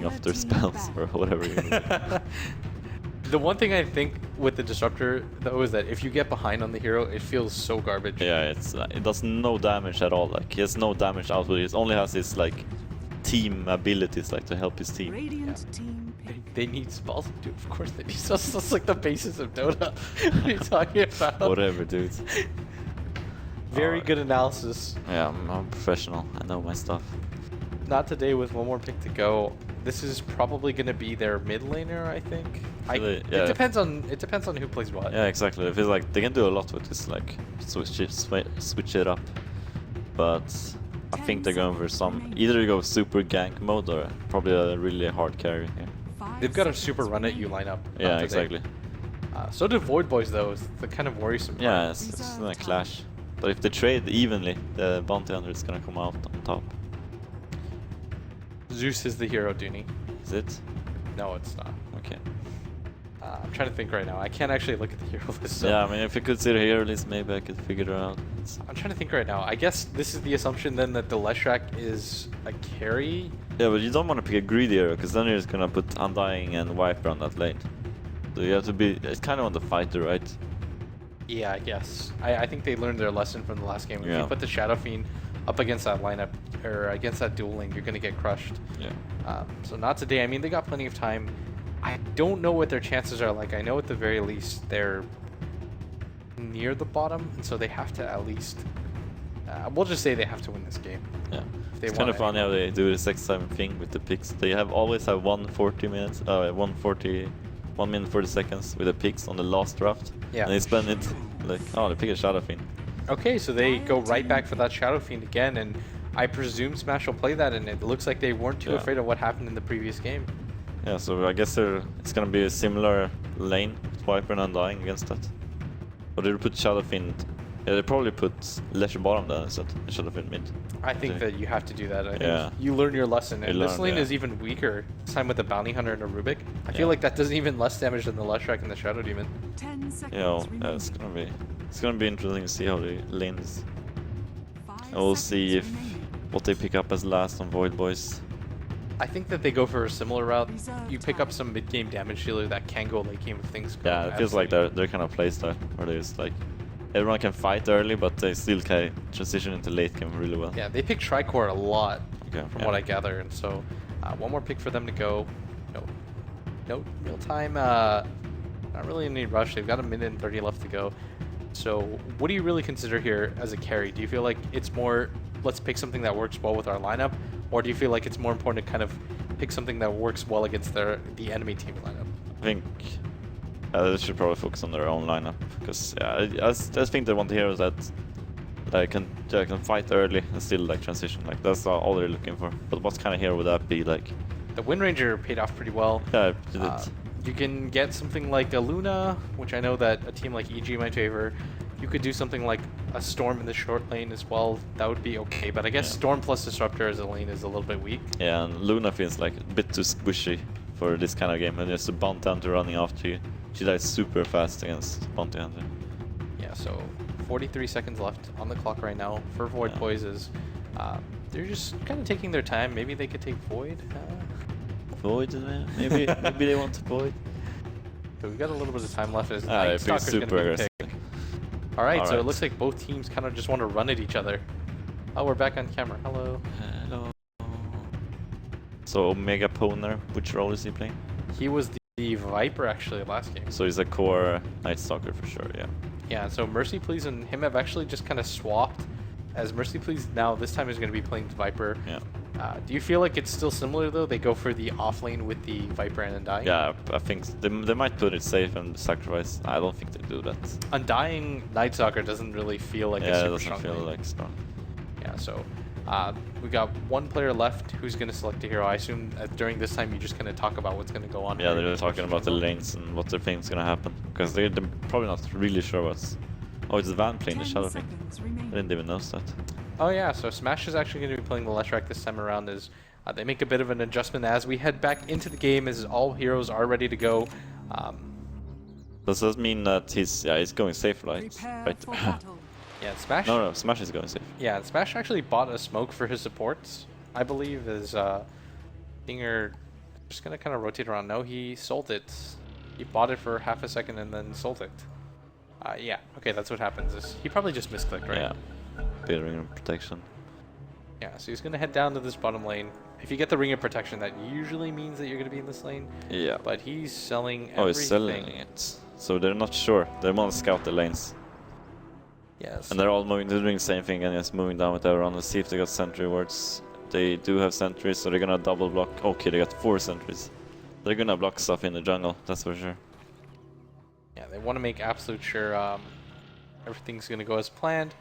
turning off their spells or whatever. The one thing I think with the Disruptor, though, is that if you get behind on the hero, it feels so garbage. Yeah, it does no damage at all. Like, he has no damage output. He only has his, like, team abilities, like, to help his team. They need spells, dude. Of course they need spells. That's like the basis of Dota. What are you talking about? Whatever, dude. Very good analysis. Yeah, I'm a professional. I know my stuff. Not today with one more pick to go. This is probably going to be their mid laner, I think. It depends on who plays what. Yeah, exactly. It feels like they can do a lot with this, like switch it up. But I think they're going for some either you go super gank mode or probably a really hard carry here. They've got a super run at you lineup. Yeah, exactly. So do Void Boys though. It's the kind of worrisome part. Yeah, it's gonna clash. But if they trade evenly, the bounty hunter is gonna come out on top. Zeus is the hero, Dooney. Is it? No, it's not. Okay. I'm trying to think right now. I can't actually look at the hero list. So yeah, I mean, if you could see the hero list, maybe I could figure it out. I'm trying to think right now. I guess this is the assumption then that the Leshrac is a carry. Yeah, but you don't want to pick a greedy hero, because then you're just gonna put Undying and Viper on that lane. So you have to be, it's kind of on the fighter, right? Yeah, I guess. I think they learned their lesson from the last game. If you put the Shadow Fiend up against that lineup, or against that dual lane, you're going to get crushed. Yeah. So not today. I mean, they got plenty of time. I don't know what their chances are like. I know at the very least they're near the bottom, and so they have to at least... we'll just say they have to win this game. Yeah. It's kind of funny how they do the six-time thing with the picks. They always have 1 minute 40 seconds with the picks on the last draft. Yeah. And they spend it like, oh, they pick a Shadow Fiend. Okay, so they go right back for that Shadow Fiend again, and I presume Smash will play that, and it looks like they weren't too afraid of what happened in the previous game. Yeah, so I guess it's gonna be a similar lane, Viper and Undying against that. Or did they put Shadow Fiend? Yeah, they probably put Leisure bottom then instead, Shadow Fiend mid. I think that you have to do that. I think you learn your lesson, and this lane is even weaker. This time with the Bounty Hunter and a Rubik. I feel like that does even less damage than the Leshrac and the Shadow Demon. 10 seconds yeah, it's gonna be interesting to see how the lane is. And we'll see if what they pick up as last on Void Boys. I think that they go for a similar route. You pick up some mid-game damage dealer that can go late game if things go. Yeah, it feels like they're kind of playstyle where there's like everyone can fight early, but they still can transition into late game really well. Yeah, they pick Tricore a lot, from what I gather, and so one more pick for them to go. No real time. Not really in any rush. They've got a minute and 30 left to go. So what do you really consider here as a carry? Do you feel like it's more, let's pick something that works well with our lineup, or do you feel like it's more important to kind of pick something that works well against the enemy team lineup? I think they should probably focus on their own lineup, because I just think they want heroes that can fight early and still like transition. Like that's all they're looking for. But what kind of hero would that be? Like the Wind Ranger paid off pretty well. Yeah, it did. You can get something like a Luna, which I know that a team like EG might favor. You could do something like a Storm in the short lane as well. That would be okay, but I guess Storm plus Disruptor as a lane is a little bit weak. Yeah, and Luna feels like a bit too squishy for this kind of game, and there's a Bounty Hunter running after you. She dies super fast against Bounty Hunter. Yeah, so 43 seconds left on the clock right now for Void Boys. They're just kind of taking their time. Maybe they could take Void. Void, maybe they want to Void. So we've got a little bit of time left as Night Stalker's going to be the pick. Alright, so it looks like both teams kind of just want to run at each other. Oh, we're back on camera. Hello. Hello. So Omega Poner, which role is he playing? He was the Viper actually last game. So he's a core Night Stalker for sure, yeah. Yeah, so Mercy Please and him have actually just kind of swapped, as Mercy Please now this time is going to be playing Viper. Yeah. Do you feel like it's still similar though? They go for the off lane with the Viper and Undying? Yeah, I think they might put it safe and sacrifice. I don't think they do that. Undying Night Stalker doesn't really feel like a super strong lane. Yeah, it doesn't feel lane. like strong. Yeah, so we got one player left who's going to select a hero. I assume during this time you just kind of talk about what's going to go on. Yeah, they're talking about the lanes and what they think is going to happen. Because they're probably not really sure what's... Oh, it's Van playing the Shadow thing. I didn't even notice that. Oh yeah, so Smash is actually going to be playing the Leshrac this time around as they make a bit of an adjustment as we head back into the game as all heroes are ready to go. Does that mean that he's going safe, right? Yeah, Smash... No, Smash is going safe. Yeah, Smash actually bought a smoke for his supports, I believe, as Stinger just gonna kind of rotate around. No, he sold it. He bought it for half a second and then sold it. Yeah, okay, that's what happens. Is he probably just misclicked, right? Yeah, bit of ring of protection. Yeah, so he's gonna head down to this bottom lane. If you get the ring of protection, that usually means that you're gonna be in this lane. Yeah. But he's selling everything. Oh, he's selling it. So they're not sure. They want to scout the lanes. Yes. And they're all moving, they're doing the same thing and just moving down with everyone. Let's see if they got sentry wards. They do have sentries, so they're gonna double block. Okay, they got 4 sentries. They're gonna block stuff in the jungle, that's for sure. Yeah, they want to make absolute sure everything's gonna go as planned.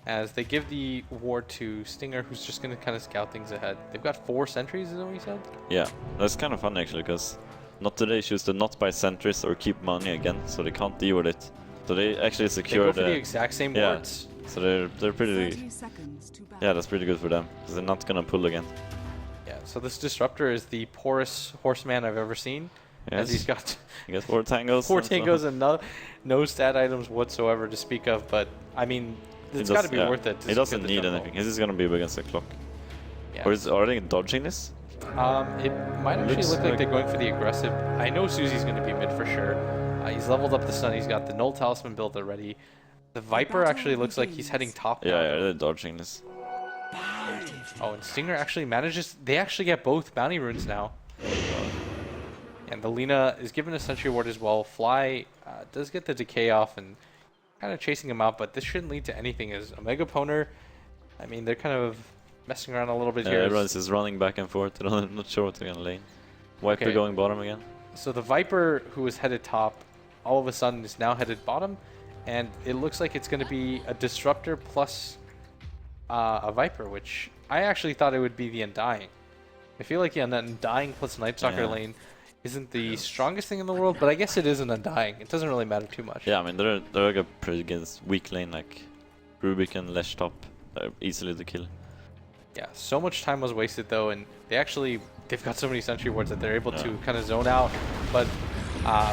As they give the ward to Stinger, who's just gonna kind of scout things ahead. They've got 4 sentries, is that what you said? Yeah, that's kind of fun actually, because not today choose to not buy sentries or keep money again, so they can't deal with it. So they actually secure they go for the exact same wards. So they're pretty. Yeah, that's pretty good for them because they're not gonna pull again. Yeah. So this disruptor is the poorest horseman I've ever seen. Yes. As he's got 4 tangos. 4 tangos and no stat items whatsoever to speak of. But I mean, it's got to be worth it. He doesn't need anything. He's just gonna be against the clock. Yeah. Or are they dodging this? It might actually look like they're going for the aggressive. I know Susie's going to be mid for sure. He's leveled up the stun. He's got the Null Talisman build already. The Viper actually looks like he's heading top now. Yeah, they're dodging this. Oh, and Stinger actually manages. They actually get both bounty runes now. And the Lina is given a sentry ward as well. Fly does get the decay off and kind of chasing him out, but this shouldn't lead to anything. As Omega Poner, I mean, they're kind of messing around a little bit here. Everyone's just running back and forth. I'm not sure what they're gonna lane. Viper going bottom again. So the Viper, who was headed top, all of a sudden is now headed bottom, and it looks like it's going to be a Disruptor plus a Viper, which I actually thought it would be the Undying. I feel like the Undying plus Night Stalker lane isn't the strongest thing in the world, but I guess it is an Undying. It doesn't really matter too much. Yeah, I mean, they're like a pretty against weak lane like Rubik and Lesh top. They're easily to kill. Yeah, so much time was wasted though, and they've got so many sentry wards that they're able to kind of zone out. But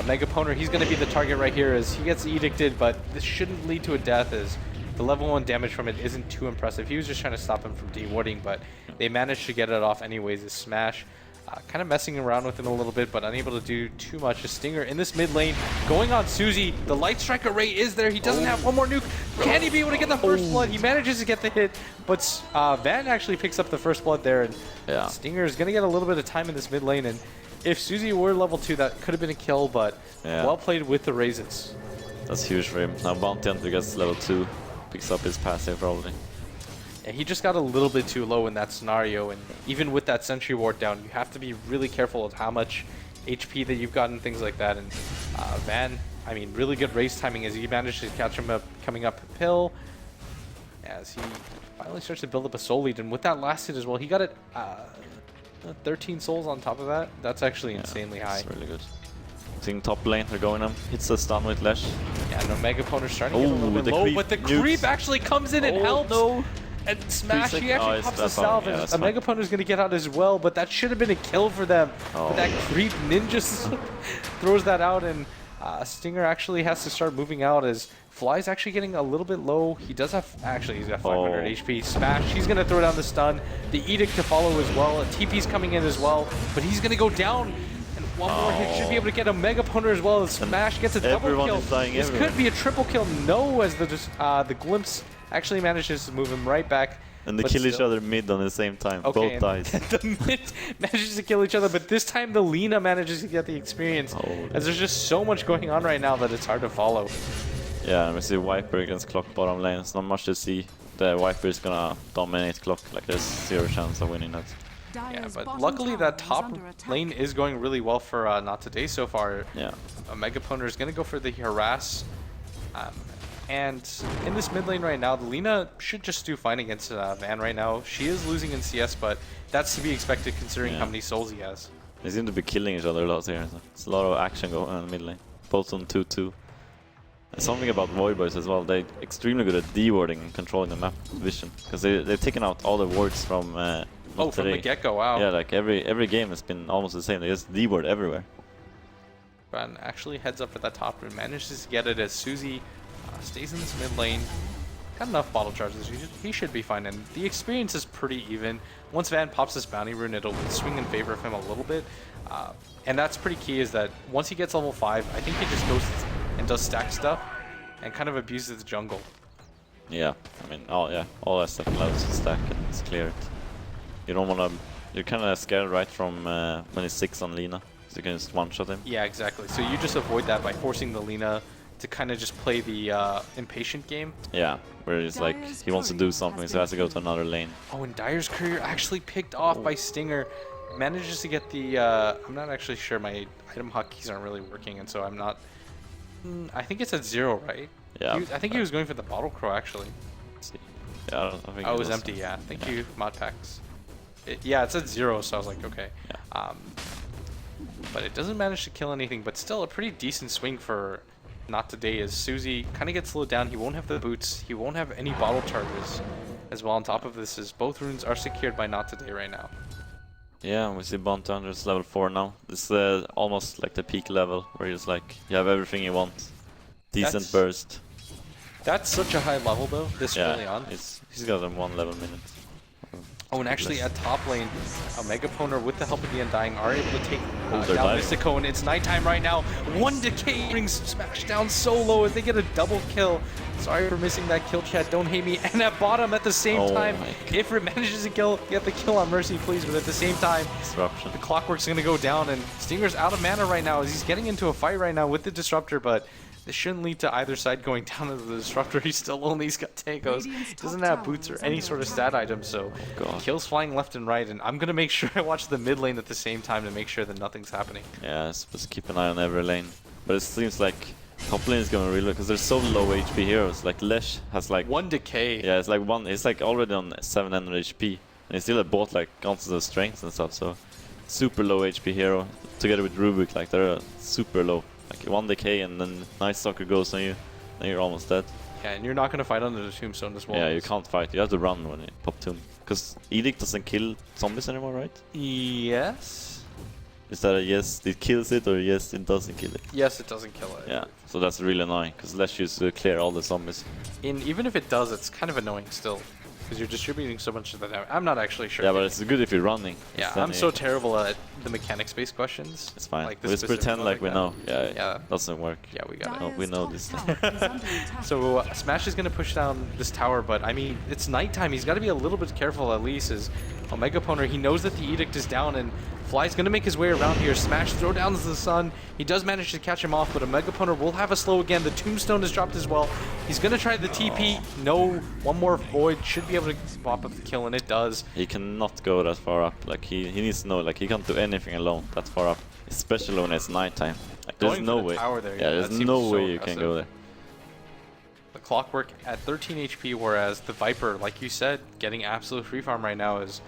Mega Poner, he's going to be the target right here as he gets edicted, but this shouldn't lead to a death as the level 1 damage from it isn't too impressive. He was just trying to stop him from dewarding, but they managed to get it off anyways. His smash, kind of messing around with him a little bit, but unable to do too much. A Stinger in this mid lane, going on Susie. The Light Strike array is there. He doesn't have one more nuke. Can he be able to get the first blood? He manages to get the hit, but Van actually picks up the first blood there, and Stinger is going to get a little bit of time in this mid lane. And if Susie were level 2, that could have been a kill, but well played with the raises. That's huge for him. Now Bounty Hunter gets level 2, picks up his passive probably. Yeah, he just got a little bit too low in that scenario, and even with that sentry ward down, you have to be really careful of how much HP that you've got and things like that. And Van, I mean, really good race timing as he managed to catch him up coming up hill as he finally starts to build up a soul lead. And with that last hit as well, he got it 13 souls on top of that. That's actually insanely high. That's really good. Seeing top lane, they're going him. Hits the stun with Lesh. Yeah, no, Mega Poner's starting to get a little bit low, but the creep actually comes in and helps. No. And Smash, he actually pops the salve, and a Mega Poner's going to get out as well, but that should have been a kill for them. But that creep ninja throws that out, and Stinger actually has to start moving out as Fly's actually getting a little bit low. He does have, actually, he's got 500 HP. Smash, he's going to throw down the stun. The Edict to follow as well. TP's coming in as well, but he's going to go down. And one more hit should be able to get a Mega Poner as well. Smash gets a double kill. This could be a triple kill. No, as the Glimpse actually manages to move him right back. And they kill each other mid on the same time. Both dies. The mid manages to kill each other, but this time the Lina manages to get the experience. As there's just so much going on right now that it's hard to follow. Yeah, and we see Viper against Clock bottom lane. It's not much to see. The Viper is gonna dominate Clock. Like there's 0 chance of winning that. Yeah, but luckily that top lane is going really well for Not Today so far. Yeah. Mega Poner is gonna go for the harass. And in this mid lane right now, the Lina should just do fine against Van right now. She is losing in CS, but that's to be expected considering how many souls he has. They seem to be killing each other a lot here. So it's a lot of action going on in the mid lane. Both on 2-2. And something about Void Boys as well, they're extremely good at dewarding and controlling the map vision. Because they've taken out all the wards from from the get-go, wow. Yeah, like every game has been almost the same. They just deward everywhere. Van actually heads up for that top and manages to get it as Susie stays in this mid lane. got enough bottle charges. He should be fine, and the experience is pretty even. Once Van pops this bounty rune, it'll swing in favor of him a little bit. And that's pretty key, is that once he gets level 5, I think he just goes and does stack stuff and kind of abuses the jungle. Yeah, I mean, all that stuff allows to stack and it's cleared. You don't want to... You're kind of scared, right, from when he's 6 on Lina, so you can just one-shot him. Yeah, exactly. So you just avoid that by forcing the Lina to kind of just play the impatient game. Yeah, where it's like, he wants to do something, so he has to go to another lane. Oh, and Dire's courier actually picked off by Stinger. Manages to get the... I'm not actually sure, my item hotkeys aren't really working, and so I'm not... I think it's at 0, right? Yeah. I think he was going for the Bottle Crow, actually. Let's see. Yeah, I think it was empty, yeah. Thank you, mod packs. Yeah, it's at 0, so I was like, okay. Yeah. But it doesn't manage to kill anything, but still a pretty decent swing for Not Today, as Suzy kind of gets slowed down. He won't have the boots, he won't have any bottle charges as well. On top of this, is both runes are secured by Not Today right now. Yeah, we see Bounty Hunter's level 4 now. This is almost like the peak level, where you just like, you have everything you want. Decent burst. That's such a high level though, this early on. He's got a 1 level minute. Oh, and actually at top lane, Omega Poner with the help of the Undying are able to take down Mystico, and it's nighttime right now. 1 decay brings Smash down so low as they get a double kill. Sorry for missing that kill, chat, don't hate me. And at bottom at the same time, Ifrit manages to get the kill on Mercy, please, but at the same time, Disruption. The Clockwork's gonna go down, and Stinger's out of mana right now as he's getting into a fight right now with the Disruptor, but this shouldn't lead to either side going down into the Disruptor. He's still lonely, he's got Tangos, doesn't have boots or any sort of stat items, so kills flying left and right, and I'm gonna make sure I watch the mid lane at the same time to make sure that nothing's happening. Yeah, I'm supposed to keep an eye on every lane, but it seems like top lane is going really, because there's so low HP heroes. Like Lesh has like 1 decay. Yeah, it's like it's like already on 700 HP, and he still had bought like constant of strength and stuff. So super low HP hero together with Rubik, like they're super low. Like 1 decay and then Night Stalker goes on you, then you're almost dead. Yeah, and you're not gonna fight under the Tombstone as well. Yeah, you can't fight. You have to run when you pop Tomb, because Edict doesn't kill zombies anymore, right? Yes. Is that a yes, it kills it, or yes, it doesn't kill it? Yes, it doesn't kill it. Yeah, so that's really annoying, because Lesh used to clear all the zombies. Even if it does, it's kind of annoying still, because you're distributing so much of the damage. I'm not actually sure. Yeah, but it's good if you're running. Yeah, I'm so terrible at the mechanics-based questions. It's fine. Like Let's pretend like we know. Yeah, doesn't work. Yeah, we got it. We know this. So Smash is going to push down this tower, but I mean, it's nighttime. He's got to be a little bit careful at least, as Omega Poner, he knows that the Edict is down, and Fly's going to make his way around here. Smash throw down the sun. He does manage to catch him off, but Omega Poner will have a slow again. The Tombstone is dropped as well. He's going to try the TP. No, one more Void. Should be able to pop up the kill, and it does. He cannot go that far up. Like, he needs to know, like, he can't do anything alone that far up. Especially when it's nighttime. Like, there's no way. There, yeah, there's no way you can go there. The Clockwork at 13 HP, whereas the Viper, like you said, getting absolute free farm right now is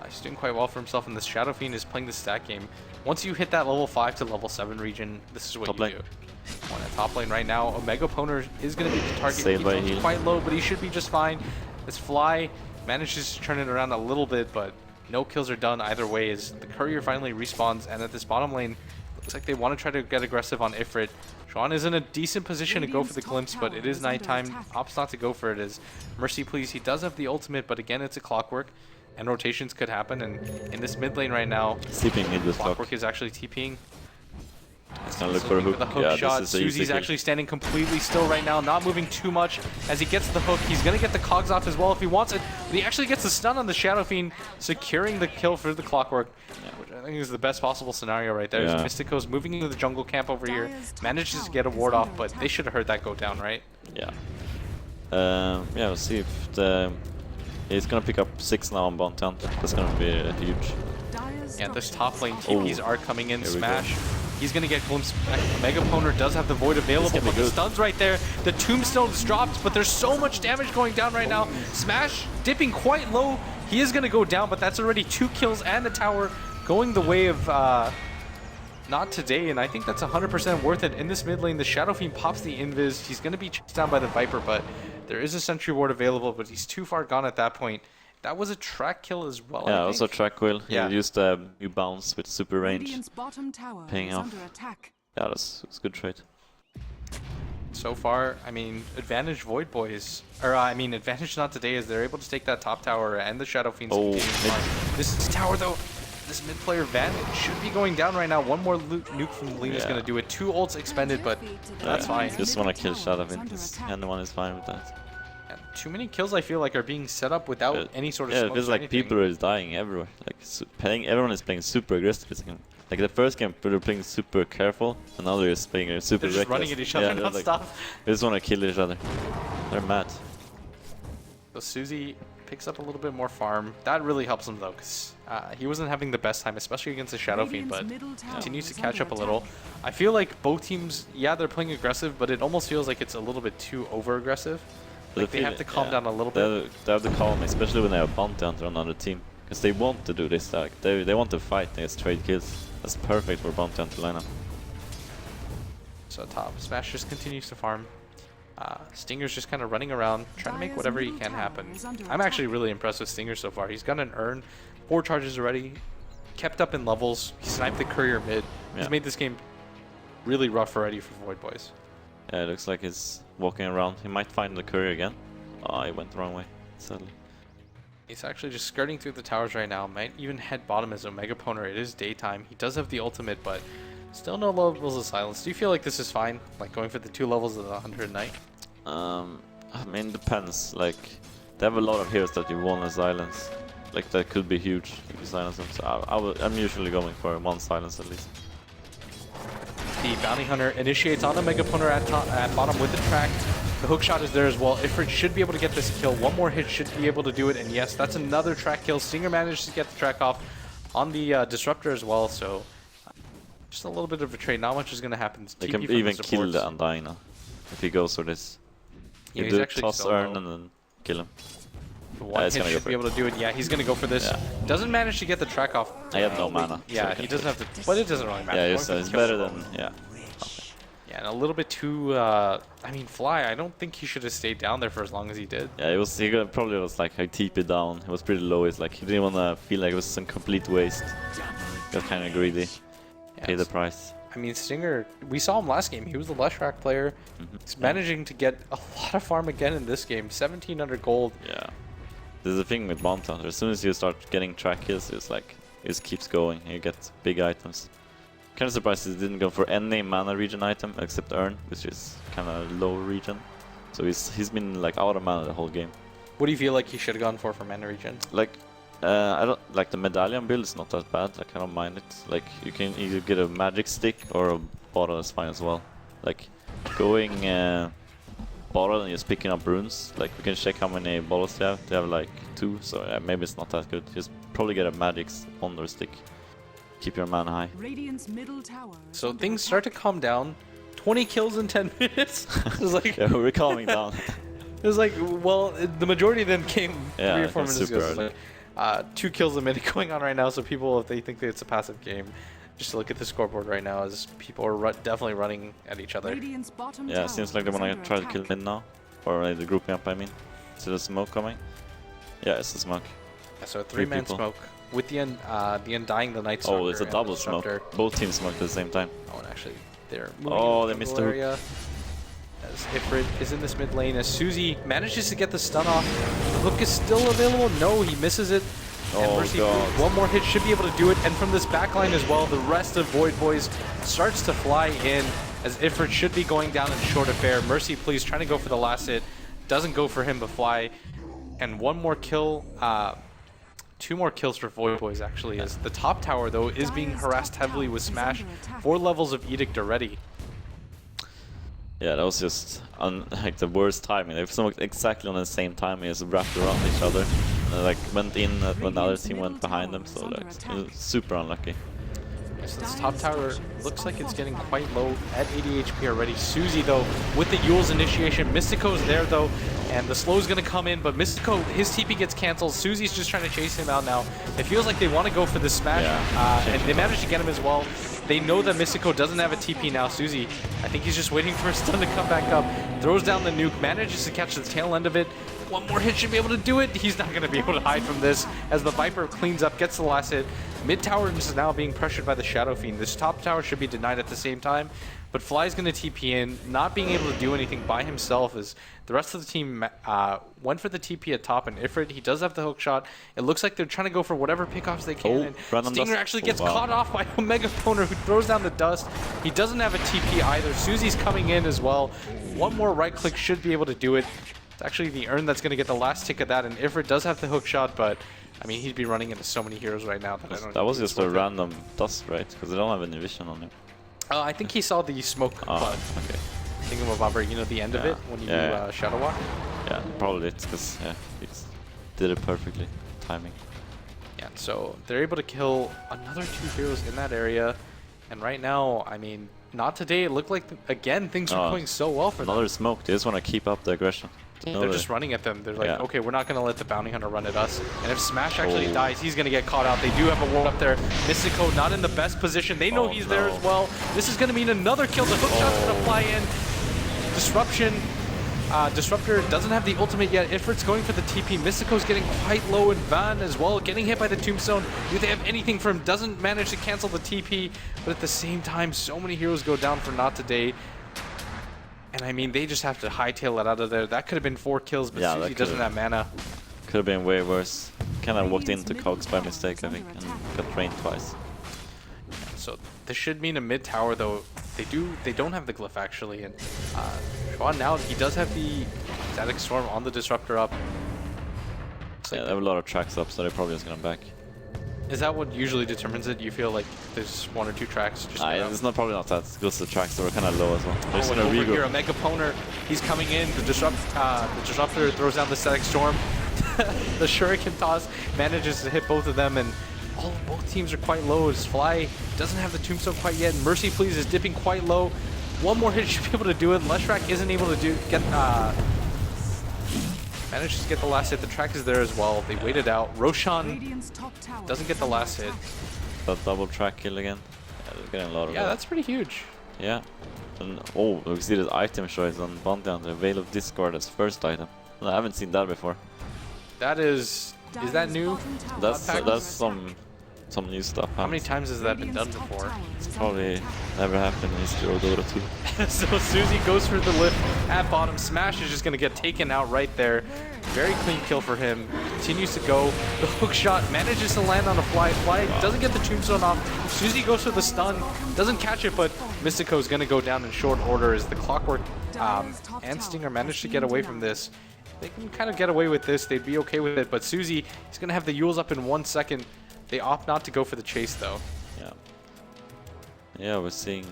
he's doing quite well for himself, and the Shadow Fiend is playing the stat game. Once you hit that level 5 to level 7 region, this is what you do. On the top lane right now, Omega Poner is going to be the target. He's quite low, but he should be just fine. This Fly manages to turn it around a little bit, but no kills are done either way, as the Courier finally respawns, and at this bottom lane, looks like they want to try to get aggressive on Ifrit. Sean is in a decent position to go for the glimpse, but it is nighttime. Opts not to go for it as Mercy Please. He does have the ultimate, but again, it's a Clockwork, and rotations could happen. And in this mid lane right now, Clockwork is actually TPing. He's gonna look for a hook. The hook shot. Suzy's actually standing completely still right now, not moving too much. As he gets the hook, he's gonna get the cogs off as well if he wants it. But he actually gets the stun on the Shadow Fiend, securing the kill for the Clockwork, which I think is the best possible scenario right there. Mystico's moving into the jungle camp over here, manages to get a ward off, but they should have heard that go down, right? Yeah. Yeah, we'll see if he's gonna pick up 6 now on Bounty Hunter. That's gonna be huge. Yeah, this top lane TPs are coming in. Smash. He's going to get glimpsed back. Mega Poner does have the Void available, but the stun's right there. The Tombstone's dropped, but there's so much damage going down right now. Smash dipping quite low. He is going to go down, but that's already 2 kills and the tower going the way of Not Today, and I think that's 100% worth it. In this mid lane, the Shadow Fiend pops the Invis. He's going to be chased down by the Viper, but there is a Sentry Ward available, but he's too far gone at that point. That was a track kill as well. Yeah, also track kill. Yeah, he used a new bounce with super range. Paying off. Yeah, that's a good trade. so far, I mean, advantage Void Boys, or I mean, advantage not today is they're able to take that top tower and the Shadow Fiends. This tower though, this mid player Van should be going down right now. One more nuke from Lena is going to do it. 2 ults expended, but that's fine. Just want to kill Shadow Fiends. Anyone is fine with that. And too many kills I feel like are being set up without any sort of it feels like people are dying everywhere. Like everyone is playing super aggressive. Like the first game, they were playing super careful, and now they're just playing super reckless. They're just running at each other non-stop. They just want to kill each other. They're mad. So Suzy picks up a little bit more farm. That really helps him though, because he wasn't having the best time, especially against the Shadow Fiend, but continues to catch up a little. I feel like both teams, yeah, they're playing aggressive, but it almost feels like it's a little bit too over-aggressive. Like they have to calm down a little bit. They have to calm, especially when they have Bounty Hunter on another team. Because they want to do this, like, they want to fight against trade kills. That's perfect for Bounty Hunter lineup. So top, Smash just continues to farm. Stinger's just kind of running around, trying to make whatever he can happen. I'm actually really impressed with Stinger so far. He's got an Urn, 4 charges already, kept up in levels. He sniped the courier mid. He's made this game really rough already for Void Boys. Yeah, it looks like he's walking around. He might find the courier again. Oh, he went the wrong way, sadly. He's actually just skirting through the towers right now. Might even head bottom as Omega Poner. It is daytime. He does have the ultimate, but still no levels of silence. Do you feel like this is fine? Like going for the 2 levels of the 100 Knight? I mean, depends. Like, they have a lot of heroes that you want to silence. Like, that could be huge if you silence them. So I'm usually going for 1 silence at least. The Bounty Hunter initiates on Omega Poner at bottom with the track. The hook shot is there as well. Ifrit should be able to get this kill. 1 more hit should be able to do it. And yes, that's another track kill. Stinger managed to get the track off on the Disruptor as well. So just a little bit of a trade. Not much is going to happen. They can even kill the Undying now if he goes for this. Yeah, you do toss Urn and then kill him. 1 hit should be able to do it. Yeah, he's going to go for this. Yeah. Doesn't manage to get the track off. I have no mana. Yeah, he doesn't have to. But it doesn't really matter. Yeah, it's better than. Yeah. Yeah, and a little bit too. I mean, Fly. I don't think he should have stayed down there for as long as he did. Yeah, it was. He probably was like I TP down. It was pretty low. It's like he didn't want to feel like it was some complete waste. He got kind of greedy. Yeah, pay the price. I mean, Stinger. We saw him last game. He was the Leshrac player. He's managing to get a lot of farm again in this game. 1700 gold. Yeah. There's the thing with Bounty Hunter. As soon as you start getting track kills, it's like it just keeps going. You get big items. Kind of surprised he didn't go for any mana regen item except Urn, which is kind of low regen. So he's been like out of mana the whole game. What do you feel like he should have gone for mana regen? Like, I don't like the medallion build is not that bad. Like, I don't mind it. Like, you can either get a magic stick or a bottle is fine as well. Like, going bottle and just picking up runes. Like, we can check how many bottles they have. They have like 2, so yeah, maybe it's not that good. Just probably get a magic wonder stick. Keep your mana high. So things start to calm down. 20 kills in 10 minutes. It was like yeah, we're calming down. It was like, well, the majority of them came 3 or 4 minutes ago. Like, 2 kills a minute going on right now. So people, if they think that it's a passive game, just look at the scoreboard right now as people are definitely running at each other. Yeah, it seems like they want to try to kill mid now, or the grouping up. I mean, is the smoke coming? Yeah, it's the smoke. Yeah, so 3-man smoke. With the Undying, the Night Stalker. Oh, it's a double smoke. Both teams smoked at the same time. Oh, and actually, they're moving they missed the area. As Ifrit is in this mid lane, as Suzy manages to get the stun off. The hook is still available. No, he misses it. And Mercy, God. 1 more hit should be able to do it. And from this backline as well, the rest of Void Boys starts to fly in, as Ifrit should be going down in short affair. Mercy, please, trying to go for the last hit. Doesn't go for him, but Fly. And 1 more kill. 2 more kills for Void Boys, actually, as the top tower, though, is being harassed heavily with Smash. 4 levels of Edict already. Yeah, that was just like the worst timing. They smoked exactly on the same time. They just wrapped around each other. And, like, went in when the other team went behind them, so like, it was super unlucky. So this top tower looks like it's getting quite low at 80 HP already. Suzy, though, with the Yule's initiation. Mystico's there, though, and the slow's going to come in, but Mystico, his TP gets canceled. Suzy's just trying to chase him out now. It feels like they want to go for the smash, and they managed to get him as well. They know that Mystico doesn't have a TP now. Suzy, I think he's just waiting for his stun to come back up. Throws down the nuke, manages to catch the tail end of it. 1 more hit should be able to do it. He's not going to be able to hide from this as the Viper cleans up, gets the last hit. Mid tower is now being pressured by the Shadow Fiend. This top tower should be denied at the same time, but Fly's going to TP in, not being able to do anything by himself as the rest of the team went for the TP at top, and Ifrit, he does have the hook shot. It looks like they're trying to go for whatever pickoffs they can, and Stinger actually gets caught off by Omega Poner, who throws down the dust. He doesn't have a TP either. Susie's coming in as well. One more right click should be able to do it. It's actually the Urn that's going to get the last tick of that, and Ifrit does have the hook shot, but I mean, he'd be running into so many heroes right now that I don't. That was just a random dust, right? Because they don't have any vision on him. I think he saw the smoke cloud. Okay. Thingamabobber, you know, the end of it when you Shadow Walk? Yeah, probably it's because he just did it perfectly. Timing. Yeah, so they're able to kill another 2 heroes in that area. And right now, I mean, not today. It looked like, again, things are going so well for them. Another smoke. They just want to keep up the aggression. They're just running at them. They're like, okay, we're not going to let the Bounty Hunter run at us. And if Smash actually dies, he's going to get caught out. They do have a ward up there. Mystico not in the best position. They know he's there as well. This is going to mean another kill. The hook shot's going to fly in. Disruption. Disruptor doesn't have the ultimate yet. Ifrit's going for the TP. Mystico's getting quite low, and Van as well, getting hit by the Tombstone. Do they have anything for him? Doesn't manage to cancel the TP, but at the same time, so many heroes go down for Not Today. And I mean, they just have to hightail it out of there. That could have been 4 kills, but Susie doesn't have mana. Could have been way worse. Kind of walked into Cogs by mistake, I think, and got rained twice. So this should mean a mid tower, though. They don't have the glyph actually, and Schwan now he does have the Static Storm on the Disruptor up. Yeah, they have a lot of tracks up, so they're probably just gonna back. Is that what usually determins it? You feel like there's 1 or 2 tracks? Just it's probably not that. Because the tracks that were kind of low as well. There's over here, Omega Poner, he's coming in. The Disruptor throws down the Static Storm. The Shuriken toss manages to hit both of them, and both teams are quite low. As Fly doesn't have the Tombstone quite yet. Mercy Please is dipping quite low. 1 more hit should be able to do it. Leshrac isn't able to manages to get the last hit. The track is there as well. They waited out. Roshan doesn't get the last hit. That double track kill again. Yeah, they're getting a lot of that. That's pretty huge. Yeah. And we see this item choice on Bounty Hunter. Veil of Discord as first item. I haven't seen that before. That is that new? That's some new stuff. How many times has that been done before? It's probably never happened in history of Dota 2. So Susie goes for the lift at bottom. Smash is just going to get taken out right there. Very clean kill for him. Continues to go. The hook shot manages to land on a Fly. Fly doesn't get the Tombstone off. Susie goes for the stun. Doesn't catch it, but Mystico is going to go down in short order as the Clockwork and Stinger manage to get away from this. They can kind of get away with this. They'd be okay with it, but Susie is going to have the Yules up in 1 second. They opt not to go for the chase, though. Yeah, we're seeing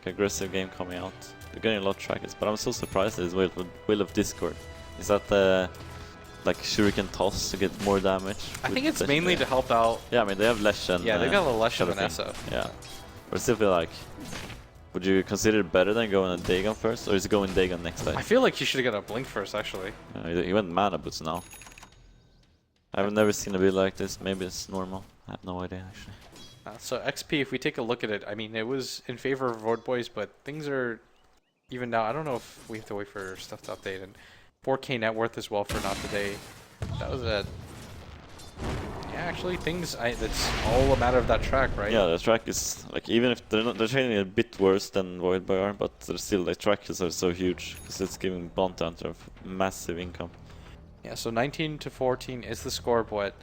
aggressive game coming out. They're getting a lot of trackers, but I'm so surprised at this Will of Discord. Is that the like Shuriken toss to get more damage? I think it's mainly to help out. Yeah, I mean they have Lesh and they've got a Lesh and Vanessa. Yeah, but I still feel like, would you consider it better than going a Dagon first, or is it going Dagon next time? I feel like he should have got a Blink first, actually. He went Mana Boots now. I've never seen a build like this. Maybe it's normal. I have no idea, actually. So XP, if we take a look at it, I mean, it was in favor of Void Boys, but things are even now. I don't know if we have to wait for stuff to update. And 4K net worth as well for Not Today. That was a... Yeah, actually, things... That's all a matter of that track, right? Yeah, the track is... Like, even if they're trading a bit worse than Void Boy are, but they're still... The trackers are so huge, because it's giving Bounty Hunter massive income. Yeah, so 19 to 14 is the score, but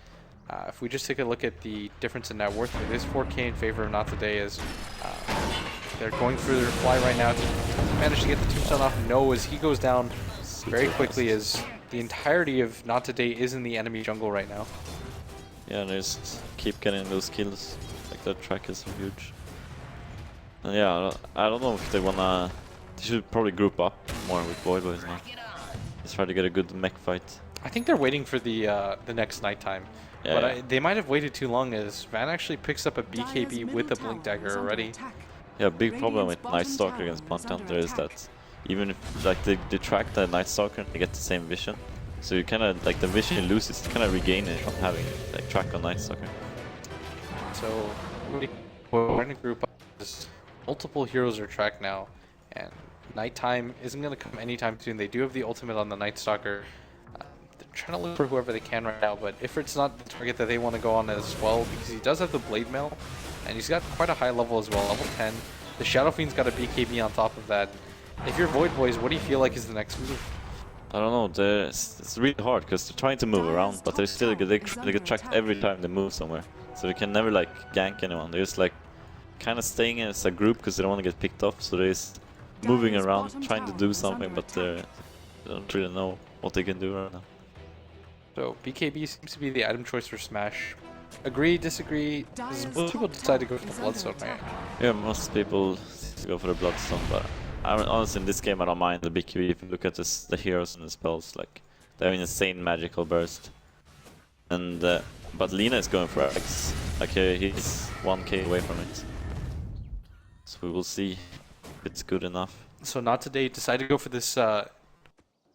if we just take a look at the difference in net worth, it is 4K in favor of Not Today, as they're going through their Fly right now to manage to get the Tombstone off. No, as he goes down very quickly, as the entirety of Not Today is in the enemy jungle right now. Yeah, they just keep getting those kills. Like, that track is so huge. And yeah, I don't know if they wanna... They should probably group up more with Void Boys now. Just try to get a good mech fight. I think they're waiting for the next nighttime. Yeah, but they might have waited too long, as Van actually picks up a BKB with a Blink Dagger already. Yeah, big problem with Night Stalker against Bounty Hunter is that even if like they track the Night Stalker, they get the same vision. So you kind of, like, the vision loses, you kind of regain it from having like track on Night Stalker. So we're in a group. Multiple heroes are tracked now, and nighttime isn't going to come anytime soon. They do have the ultimate on the Night Stalker. trying to look for whoever they can right now, but Ifrit's not the target that they want to go on as well, because he does have the Blade Mail, and he's got quite a high level as well, level 10. The Shadow Fiend's got a BKB on top of that. If you're Void Boys, what do you feel like is the next move? I don't know, it's really hard because they're trying to move around, but they get tracked every time they move somewhere. So they can never like gank anyone. They're just like kind of staying as a group because they don't want to get picked off. So they're just moving around, trying to do something, but they don't really know what they can do right now. So BKB seems to be the item choice for Smash. Agree, disagree? Most people decide to go for the Bloodstone, right? Yeah, most people go for the Bloodstone, but honestly in this game I don't mind the BKB. If you look at the heroes and the spells, like they have an insane magical burst. And but Lina is going for X. Like he's 1k away from it. So we will see if it's good enough. So not today. Decide to go for this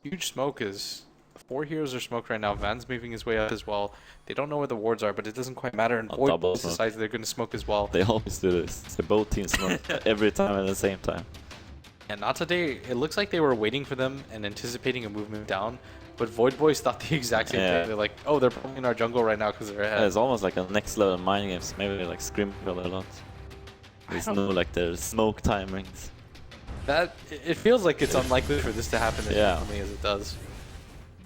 huge smoke. Is 4 heroes are smoked right now. Van's moving his way up as well. They don't know where the wards are, but it doesn't quite matter. And Void decides they're going to smoke as well. They always do this. They both teams smoke every time at the same time. And not today. It looks like they were waiting for them and anticipating a movement down. But Void Boys thought the exact same thing. They're like, oh, they're probably in our jungle right now because they're ahead. Yeah, it's almost like a next level mind games. Maybe they like scrim a lot. There's no like their smoke timings. It feels like it's unlikely for this to happen as frequently as it does.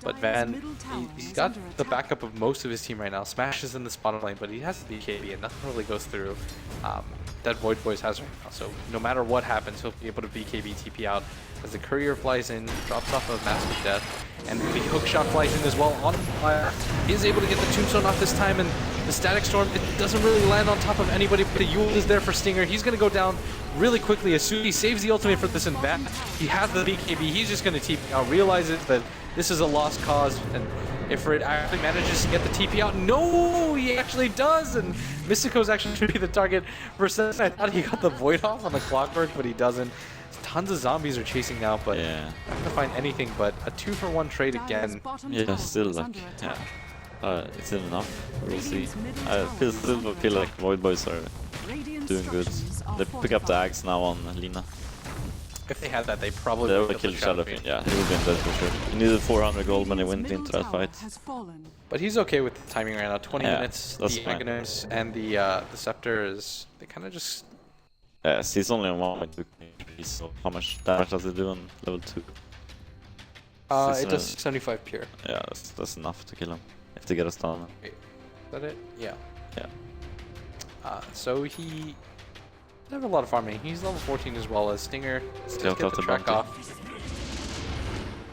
But Van, he's got the backup of most of his team right now. Smash is in the spot lane, but he has the BKB and nothing really goes through that Void Boys has right now. So no matter what happens, he'll be able to BKB TP out as the courier flies in, drops off a massive death, and the hook shot flies in as well on fire. Is able to get the tombstone off this time, and the static storm, it doesn't really land on top of anybody, but the Yule is there for Stinger. He's going to go down really quickly as soon as he saves the ultimate for this and Van. He has the BKB, he's just going to TP out, realizes that this is a lost cause, and if it actually manages to get the TP out, no, he actually does, and Mystico's actually should be the target for a second. I thought he got the Void off on the Clockwork, but he doesn't. Tons of zombies are chasing now, but not gonna find anything but a 2-for-1 trade again. Yeah, still like, it's still enough. We'll see. I still feel like Void Boys are doing good. They pick up the axe now on Lina. If they had that, they probably would have killed Shadow Fiend. Yeah, he would have been dead for sure. He needed 400 gold when he went into that fight. But he's okay with the timing right now. 20 minutes. The fine. Aghanims and the Scepter is, they kind of just. Yes, he's only on 1.2 HP, so how much damage does it do on level 2? It does 75 pure. Yeah, that's enough to kill him. If they get a stun. Wait, is that it? Yeah. Yeah. So he doesn't have a lot of farming. He's level 14 as well as Stinger. Still get the track off.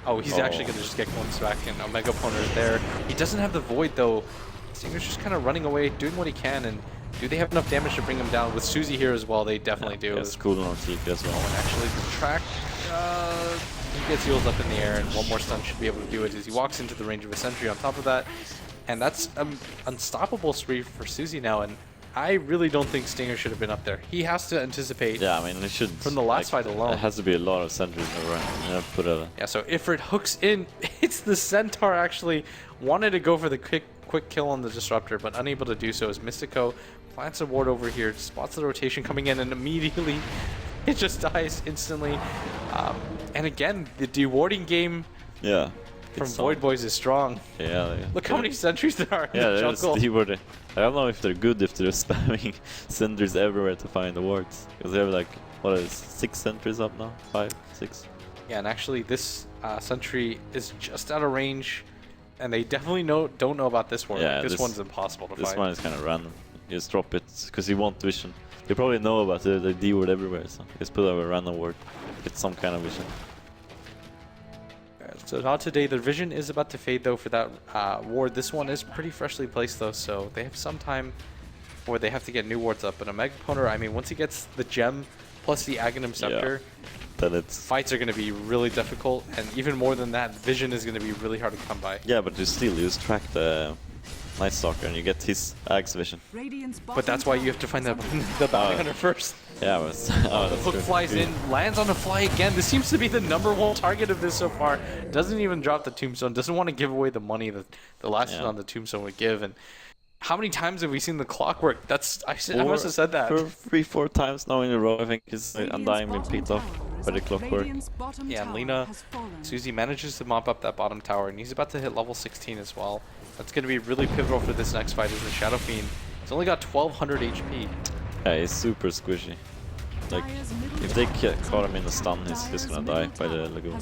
Oh, he's actually going to just get one back, and Omega Poner is there. He doesn't have the Void though. Stinger's just kind of running away, doing what he can, and do they have enough damage to bring him down? With Susie here as well, they definitely do. It's cool on TP as well. And actually the track, he gets heals up in the air, and one more stun should be able to do it as he walks into the range of a sentry on top of that. And that's an unstoppable spree for Susie now, and I really don't think Stinger should have been up there. He has to anticipate. Yeah, I mean, it should. From the last fight alone. It has to be a lot of sentries around. Yeah, so Ifrit hooks in. It's the Centaur actually wanted to go for the quick kill on the Disruptor, but unable to do so as Mystico plants a ward over here, spots the rotation coming in, and immediately it just dies instantly. And again, the dewarding game from Void Boys is strong. Yeah. Look how many sentries there are in the jungle. Dewarding. I don't know if they're good if they're spamming sentries everywhere to find the wards. Because they have like, what is 6 sentries up now? 5, 6? Yeah, and actually this sentry is just out of range. And they definitely don't know about this one. Yeah, this one's impossible to find. This one is kind of random. You just drop it because you want vision. They probably know about it. They D-word everywhere, so just put out a random word. Get some kind of vision. So not today. The vision is about to fade though for that ward. This one is pretty freshly placed though, so they have some time where they have to get new wards up. But a Mega Poner, I mean, once he gets the gem plus the Aghanim Scepter, then fights are going to be really difficult, and even more than that, vision is going to be really hard to come by. Yeah, but you still just track the Night Stalker and you get his Axe vision. But that's why you have to find the bounty hunter first. Yeah, but the hook flies in, lands on a fly again. This seems to be the #1 target of this so far. Doesn't even drop the tombstone. Doesn't want to give away the money that the last hit on the tombstone would give. And how many times have we seen the Clockwork? I must have said that. 3-4 times now in a row. I think his Undying been picked off. by the clockwork. Yeah, and Lina, Susie manages to mop up that bottom tower, and he's about to hit level 16 as well. That's going to be really pivotal for this next fight, as the Shadow Fiend has only got 1200 HP. Yeah, he's super squishy. Like, if they caught him in a stun, he's gonna die by the Laguna.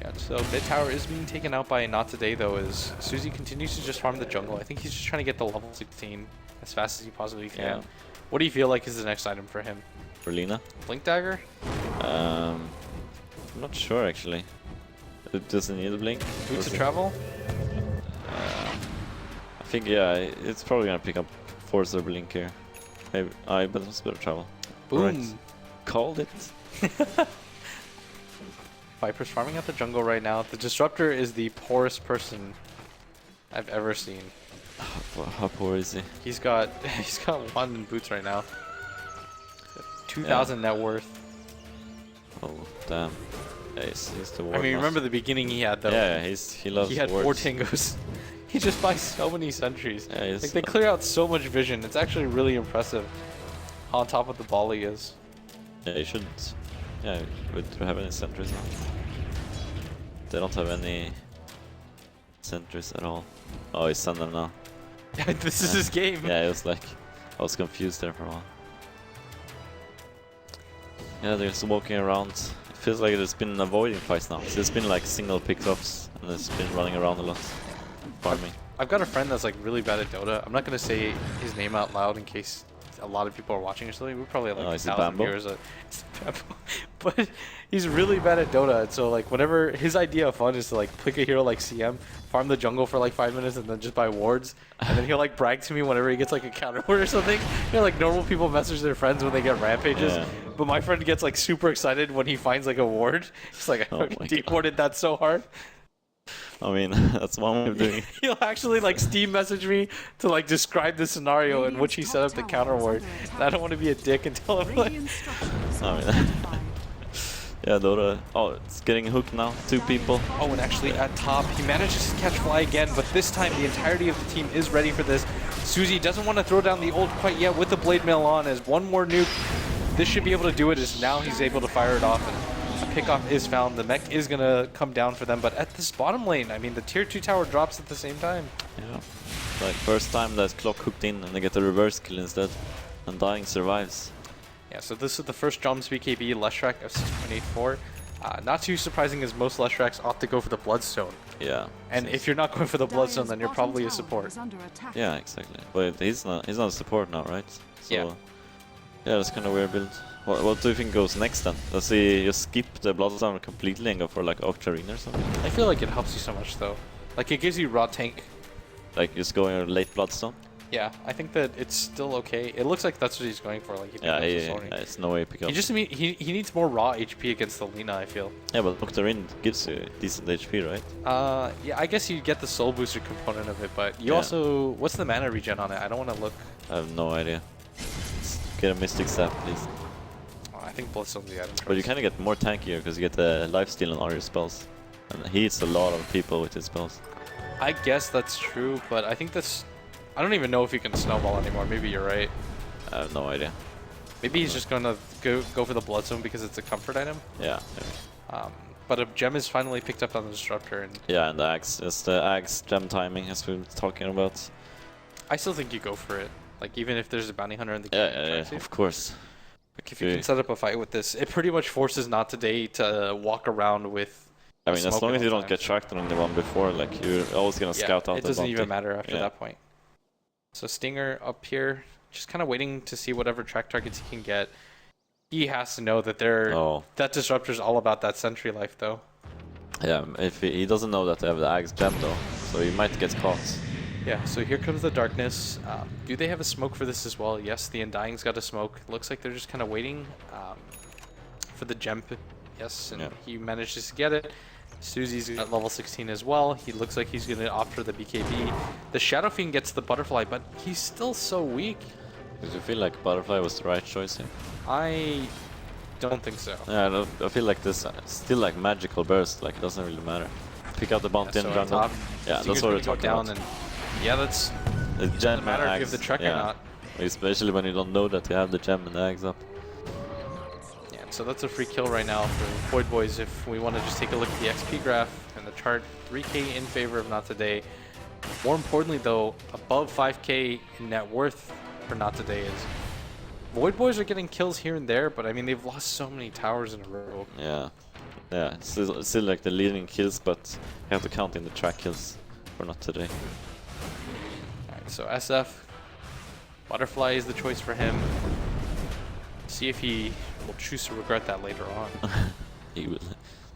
Yeah, so mid tower is being taken out by Not Today though, as Susie continues to just farm the jungle. I think he's just trying to get to level 16 as fast as he possibly can. Yeah. What do you feel like is the next item for him? For Lina? Blink Dagger? I'm not sure actually. It doesn't need a blink. Boots of Travel? I think, yeah, it's probably gonna pick up Force or Blink here. Maybe, but it's Boots of Travel. Boom! Right. Called it. Viper's farming out the jungle right now. The Disruptor is the poorest person I've ever seen. How poor is he? He's got 1 in boots right now. 2,000 net worth. Oh damn! Yeah, he's the war. I mean, remember the beginning he had though. Yeah, he loves. He had wards. 4 Tingos. He just buys so many sentries. Yeah, like they clear out so much vision. It's actually really impressive. How on top of the ball he is. Yeah, you should. Yeah, would you have any sentries now? They don't have any sentries at all. Oh, he's sending them now. This is his game. Yeah, it was like I was confused there for a while. Yeah, they're just walking around. It feels like it's been avoiding fights now. So it's been like single pickups and it's been running around a lot, farming. I've got a friend that's like really bad at Dota. I'm not gonna say his name out loud in case a lot of people are watching or something. We probably have like 1,000 viewers. It's Bambo. But he's really bad at Dota, and so like whenever his idea of fun is to like pick a hero like CM, farm the jungle for like 5 minutes, and then just buy wards, and then he'll like brag to me whenever he gets like a counter ward or something. You know, like normal people message their friends when they get rampages, but my friend gets like super excited when he finds like a ward. He's like, I de-warded that so hard. I mean, that's one way of doing it. He'll actually like Steam message me to like describe the scenario in which he set up the counter ward. And I don't want to be a dick and tell him like... I mean, yeah, Dota. Oh, it's getting hooked now. 2 people. Oh, and actually at top, he manages to catch Fly again, but this time the entirety of the team is ready for this. Susie doesn't want to throw down the ult quite yet with the Blade Mail on, as one more nuke. This should be able to do it, as now he's able to fire it off. And pickoff is found. The mech is going to come down for them, but at this bottom lane, I mean, the tier 2 tower drops at the same time. Yeah. Like, first time that clock hooked in and they get a reverse kill instead. And Dying survives. Yeah, so this is the first Drums BKB Leshrac of 6.84. Not too surprising, as most Leshracs opt to go for the Bloodstone. Yeah. And if you're not going for the Bloodstone, then you're probably a support. Yeah, exactly. But he's not a support now, right? So, yeah. Yeah, that's kind of weird build. What do you think goes next then? Does he just skip the Bloodstone completely and go for like Octarine or something? I feel like it helps you so much though. Like it gives you raw tank. Like just going late Bloodstone? Yeah, I think that it's still okay. It looks like that's what he's going for. Like it's no way to pick up. He needs more raw HP against the Lina, I feel. Yeah, but Octarine gives you decent HP, right? Yeah, I guess you get the soul booster component of it, but you also, what's the mana regen on it? I don't want to look. I have no idea. Let's get a Mystic Sap, please. I think Bloodstone's the item. But you kind of get more tankier because you get the lifesteal on all your spells. And he hits a lot of people with his spells. I guess that's true, but I think that's... I don't even know if he can snowball anymore. Maybe you're right. I have no idea. Maybe he's just going to go for the Bloodstone because it's a comfort item. Yeah, maybe. But a gem is finally picked up on the Disruptor. And yeah, and the Axe. It's the Axe gem timing as we were talking about. I still think you go for it. Like, even if there's a bounty hunter in the game. Yeah, of course. Like if you can set up a fight with this, it pretty much forces Not Today to walk around with... I mean, as long as you don't get tracked on the one before, like, you're always going to scout out the it doesn't even matter after that point. So Stinger up here, just kind of waiting to see whatever track targets he can get. He has to know that that Disruptor's all about that sentry life, though. Yeah, if he doesn't know that they have the Axe gem, though, so he might get caught. Yeah, so here comes the darkness. Do they have a smoke for this as well? Yes, the Undying's got a smoke. Looks like they're just kind of waiting for the gem. Yes, and he manages to get it. Susie's at level 16 as well. He looks like he's going to opt for the BKB. The Shadow Fiend gets the Butterfly, but he's still so weak. Did you feel like Butterfly was the right choice here? I don't think so. Yeah, I feel like this still like magical burst. Like it doesn't really matter. Pick out the bounty and jungle. Yeah, that's what we're talking about. And yeah, that's. It doesn't matter if you have the Trek or not. Especially when you don't know that you have the gem and the eggs up. Yeah, So that's a free kill right now for Void Boys. If we want to just take a look at the XP graph and the chart, 3K in favor of Not Today. More importantly though, above 5K in net worth for Not Today is Void Boys are getting kills here and there, but I mean they've lost so many towers in a row. Yeah. Yeah, still like the leading kills, but you have to count in the track kills for Not Today. Alright, so SF, Butterfly is the choice for him. See if he will choose to regret that later on. He will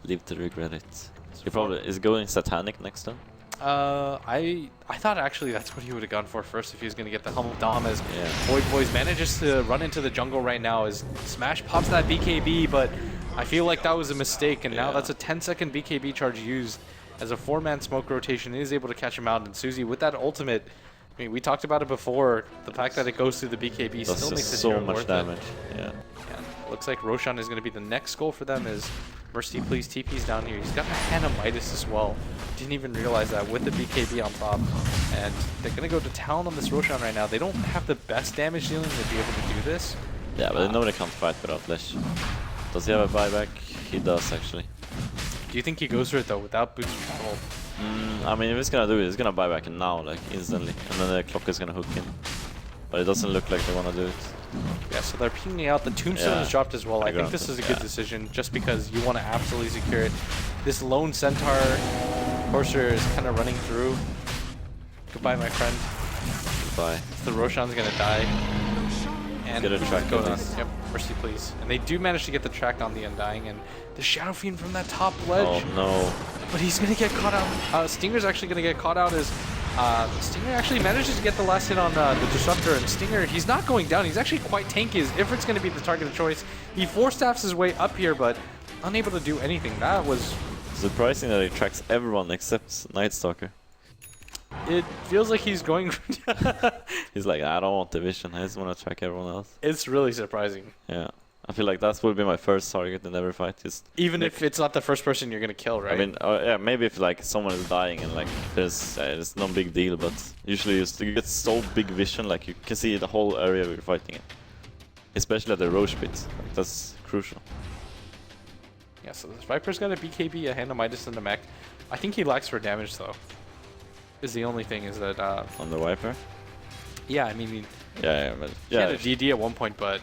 live to regret it. He probably is going Satanic next time. I thought actually that's what he would have gone for first if he was going to get the Helm of Dom, as Void Boys manages to run into the jungle right now as Smash pops that BKB, but I feel like that was a mistake, and now that's a 10-second BKB charge used as a 4-man smoke rotation is able to catch him out, and Suzy with that ultimate, I mean, we talked about it before, the fact that it goes through the BKB still makes it so much damage. Yeah. Looks like Roshan is going to be the next goal for them as Mercy Please TP's down here. He's got a Hannah Midas as well. Didn't even realize that with the BKB on top. And they're going to go to town on this Roshan right now. They don't have the best damage dealing to be able to do this. Yeah, but they know they can't fight without Lesh. Does he have a buyback? He does actually. Do you think he goes for it though without boots of travel? I mean, if he's gonna do it, he's gonna buy back now, like instantly, and then the clock is gonna hook in. But it doesn't look like they wanna do it. Yeah, so they're pinging out. The tombstone is dropped as well. I think this is a good decision just because you want to absolutely secure it. This lone Centaur Courser is kind of running through. Goodbye, my friend. Goodbye. The Roshan's gonna die. And get a track go on this. Yep, Mercy Please. And they do manage to get the track on the Undying, and the Shadow Fiend from that top ledge. Oh no. But he's gonna get caught out. Stinger's actually gonna get caught out as Stinger actually manages to get the last hit on the Disruptor, and Stinger, he's not going down. He's actually quite tanky. As Ifrit's going to be the target of choice. He four-staffs his way up here, but unable to do anything. That was surprising that he tracks everyone except Night Stalker. It feels like he's going... He's like, I don't want the vision. I just want to track everyone else. It's really surprising. Yeah. I feel like that would be my first target in every fight. Just even if it's not the first person you're gonna kill, right? I mean, yeah, maybe if like someone is dying and like there's no big deal, but usually you get so big vision, like you can see the whole area you're fighting in, especially at the Roche pit. Like, that's crucial. Yeah, so this Viper's got a BKB, a Hand of Midas, and a mech. I think he lacks for damage though. Is the only thing is that on the Viper. Yeah, I mean, he had a DD at one point, but.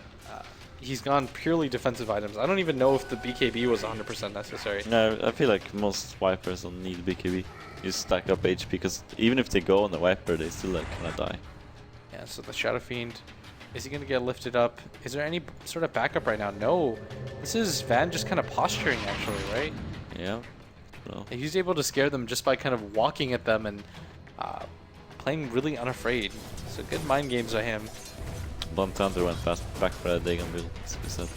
He's gone purely defensive items. I don't even know if the BKB was 100% necessary. No, I feel like most Vipers don't need BKB. You stack up HP, because even if they go on the Viper, they still like kind of die. Yeah, so the Shadow Fiend, is he going to get lifted up? Is there any sort of backup right now? No. This is Van just kind of posturing, actually, right? Yeah. No. He's able to scare them just by kind of walking at them and playing really unafraid. So good mind games by him. Blunt Hunter went back for that Dagon build, as we said.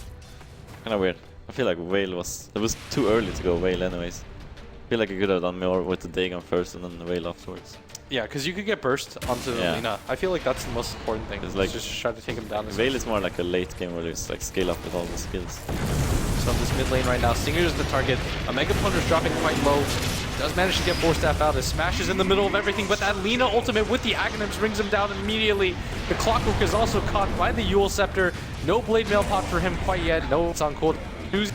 Kinda weird. I feel like Whale was... It was too early to go Whale anyways. I feel like I could have done more with the Dagon first and then the Whale afterwards. Yeah, because you could get burst onto Lina. I feel like that's the most important thing. It's like just try to take him down. Whale is more like a late game where you just like scale up with all the skills. So on this mid lane right now, Stinger's the target. A Mega Punter's dropping quite low. Does manage to get 4-staff out as Smash is in the middle of everything, but that Lina ultimate with the Aghanims brings him down immediately. The Clockwork is also caught by the Yule Scepter. No Blade Mail Pot for him quite yet. No, it's on cold. Who's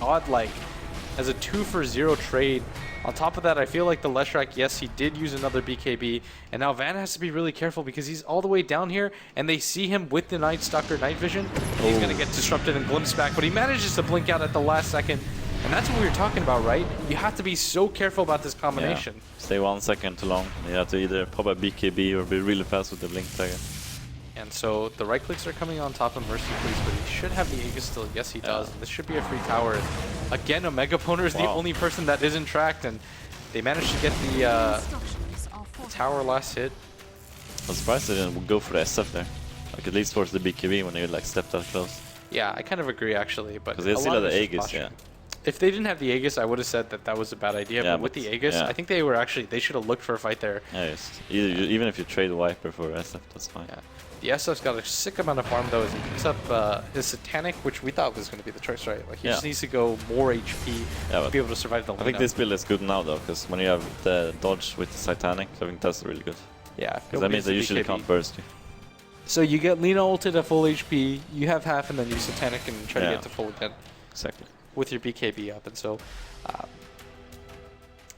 godlike as a 2-for-0 trade. On top of that, I feel like the Leshrac, yes, he did use another BKB, and now Van has to be really careful because he's all the way down here, and they see him with the Night Stalker Night Vision. He's going to get disrupted and glimpsed back, but he manages to blink out at the last second. And that's what we were talking about, right? You have to be so careful about this combination. Yeah. Stay 1 second too long. You have to either pop a BKB or be really fast with the blink tagger. And so the right clicks are coming on top of Mercy Please, but he should have the Aegis still. Yes, he does. And this should be a free tower. Again, Omega Poner is the only person that isn't tracked, and they managed to get the tower last hit. I'm surprised they didn't go for the SF there. Like at least force the BKB when they like stepped that close. Yeah, I kind of agree actually, but because they still have the Aegis, yeah. If they didn't have the Aegis, I would have said that that was a bad idea. Yeah, but with the Aegis, I think they were actually, they should have looked for a fight there. Yeah, yes. Even if you trade Viper for SF, that's fine. Yeah. The SF's got a sick amount of farm though as he picks up his Satanic, which we thought was going to be the choice, right? Like he just needs to go more HP to be able to survive the Lina. I think this build is good now though, because when you have the dodge with the Satanic, I think that's really good. Yeah. Because that means they usually can't burst you. So you get Lina ulted at full HP, you have half, and then you Satanic and try to get to full again. Exactly. With your BKB up, and so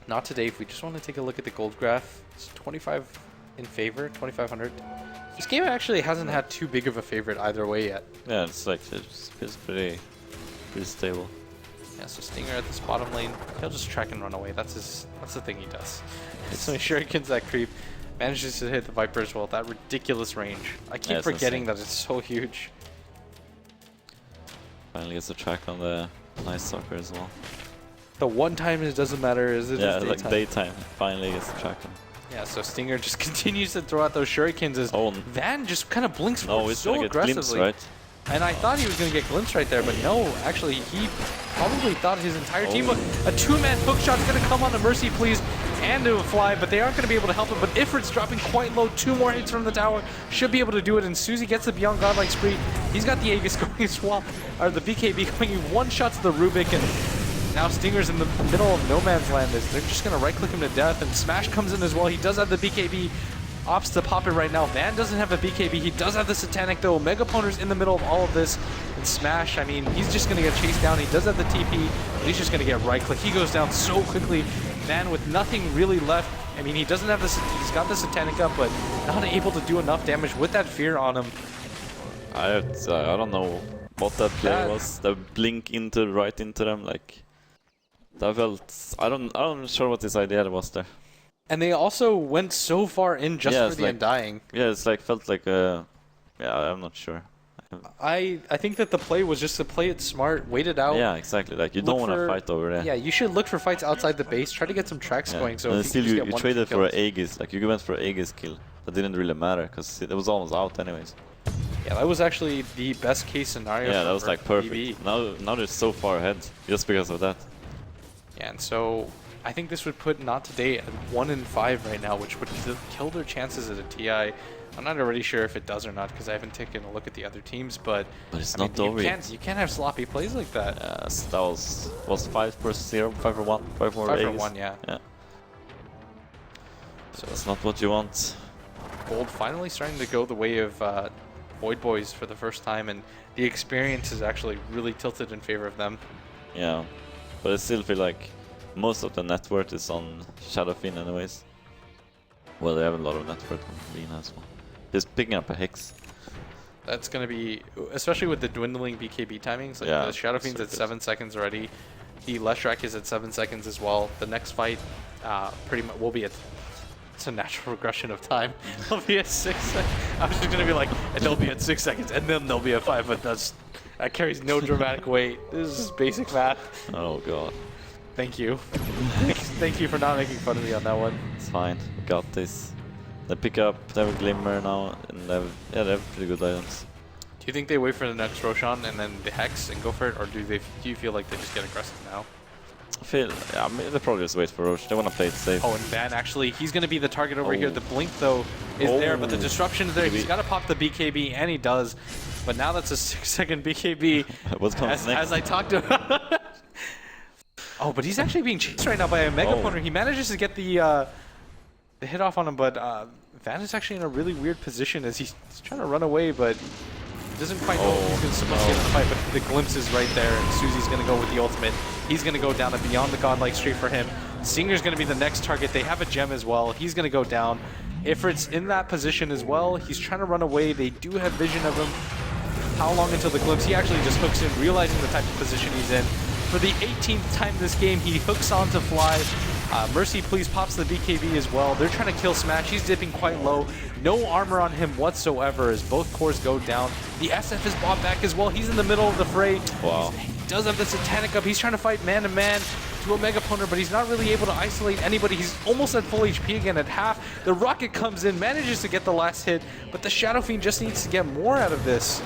not today. If we just want to take a look at the gold graph, it's 25 in favor, 2,500. This game actually hasn't had too big of a favorite either way yet. Yeah, it's like it's pretty stable. Yeah, so Stinger at this bottom lane, he'll just track and run away. That's the thing he does. So he shurikens that creep, manages to hit the Viper as well at that ridiculous range. I keep forgetting that it's so huge. Finally gets a track on the nice soccer as well. The one time it doesn't matter is it yeah, daytime. like daytime. Finally gets the track on. Yeah, so Stinger just continues to throw out those shurikens as Van just kind of blinks forward so aggressively. Glimpse, right? And I thought he was going to get glimpsed right there, but no, actually he probably thought his entire team was a two-man hook shot's going to come on to Mercy Please and to a fly, but they aren't going to be able to help him. But Ifrit's dropping quite low, 2 more hits from the tower, should be able to do it. And Susie gets the Beyond Godlike spree. He's got the Aegis going as well, or the BKB going. One shot to the Rubik, and now Stinger's in the middle of no man's land. They're just going to right-click him to death, and Smash comes in as well. He does have the BKB. Opts to pop it right now. Van doesn't have a BKB. He does have the Satanic though. Megaponer's in the middle of all of this. And Smash, I mean, he's just going to get chased down. He does have the TP, but he's just going to get right-click. He goes down so quickly. Van with nothing really left. I mean, he doesn't have the... He's got the Satanic up, but not able to do enough damage with that fear on him. I don't know what that play was. The blink right into them, like... That felt... I'm sure what this idea was there. And they also went so far in just for the Undying. Yeah, it's like felt like yeah, I'm not sure. I think that the play was just to play it smart, wait it out. Yeah, exactly. Like you don't want to fight over there. Yeah, you should look for fights outside the base. Try to get some tracks going. So and still you traded for an Aegis. Like you went for an Aegis kill. That didn't really matter because it was almost out anyways. Yeah, that was actually the best case scenario. Yeah, that was like perfect. BB. Now they're so far ahead just because of that. Yeah, and so I think this would put Not Today at 1-5 right now, which would kill their chances at a TI. I'm not already sure if it does or not because I haven't taken a look at the other teams, but it's not over yet. You can't have sloppy plays like that. Yes, that was 5 for 0, 5 for 1, 5 for 5 Aegis. for 1, yeah. So that's not what you want. Gold finally starting to go the way of Void Boys for the first time, and the experience is actually really tilted in favor of them. Yeah, but I still feel like most of the net worth is on Shadowfiend anyways. Well, they have a lot of net worth on Lina as well. He's picking up a Hex. That's going to be, especially with the dwindling BKB timings, like the Shadowfiend's at 7 seconds already. The Leshrac is at 7 seconds as well. The next fight pretty much will be at, it's a natural regression of time. It'll be at 6 seconds. I was just going to be like, and they'll be at 6 seconds, and then they'll be at 5, but that carries no dramatic weight. This is basic math. Oh god. Thank you. Thank you for not making fun of me on that one. It's fine. We got this. They pick up, they have a Glimmer now, and they have pretty good items. Do you think they wait for the next Roshan and then the Hex and go for it, or do you feel like they just get aggressive now? I mean, they probably just wait for Roche. They want to play it safe. Oh, and Van actually, he's going to be the target over here. The Blink, though, is there, but the Disruption is there. He's got to pop the BKB, and he does. But now that's a 6-second BKB. What comes next? As I talked about. Oh, but he's actually being chased right now by a Megaponer. He manages to get the hit off on him, but Van is actually in a really weird position as he's trying to run away, but he doesn't quite know if he's supposed to get in the fight, but the glimpse is right there, and Susie's going to go with the ultimate. He's going to go down, and Beyond the Godlike straight for him. Stinger's going to be the next target. They have a gem as well. He's going to go down. Ifrit's in that position as well. He's trying to run away. They do have vision of him. How long until the glimpse? He actually just hooks in, realizing the type of position he's in. For the 18th time this game, he hooks on to fly. Mercy Please pops the BKB as well. They're trying to kill Smash. He's dipping quite low. No armor on him whatsoever as both cores go down. The SF is bought back as well. He's in the middle of the fray. Wow. He does have the Satanic up. He's trying to fight man-to-man to a Megaponer, but he's not really able to isolate anybody. He's almost at full HP again at half. The Rocket comes in, manages to get the last hit, but the Shadow Fiend just needs to get more out of this.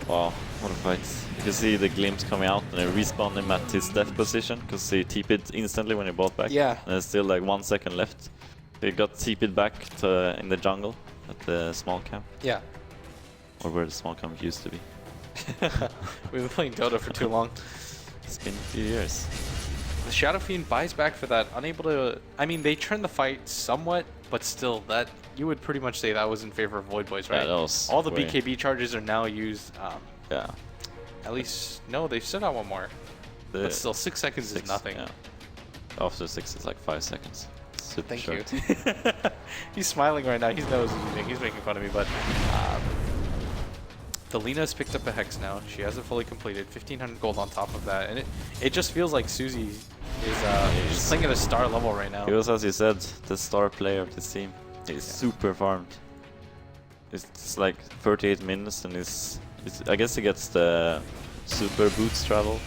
Wow, what a fight. You can see the glimpse coming out and they respawn him at his death position because he TP'd instantly when he bought back. Yeah. And there's still like 1 second left. He got TP'd back to in the jungle at the small camp. Yeah. Or where the small camp used to be. We've been playing Dota for too long. It's been a few years. The Shadow Fiend buys back for that, unable to... I mean, they turned the fight somewhat, but still, that you would pretty much say that was in favor of Void Boys, right? Yeah, that was all the BKB charges are now used. Yeah. At least, no, they still got one more. But still, 6 seconds is nothing. Yeah. After 6 is like 5 seconds. Super Thank short. you. He's smiling right now. He knows he's making fun of me, but Delina's picked up a Hex now. She has it fully completed. 1,500 gold on top of that, and it just feels like Susie is just playing at a star level right now. He was, as you said, the star player of this team. He's super farmed. It's like 38 minutes, and I guess he gets the super boots travel,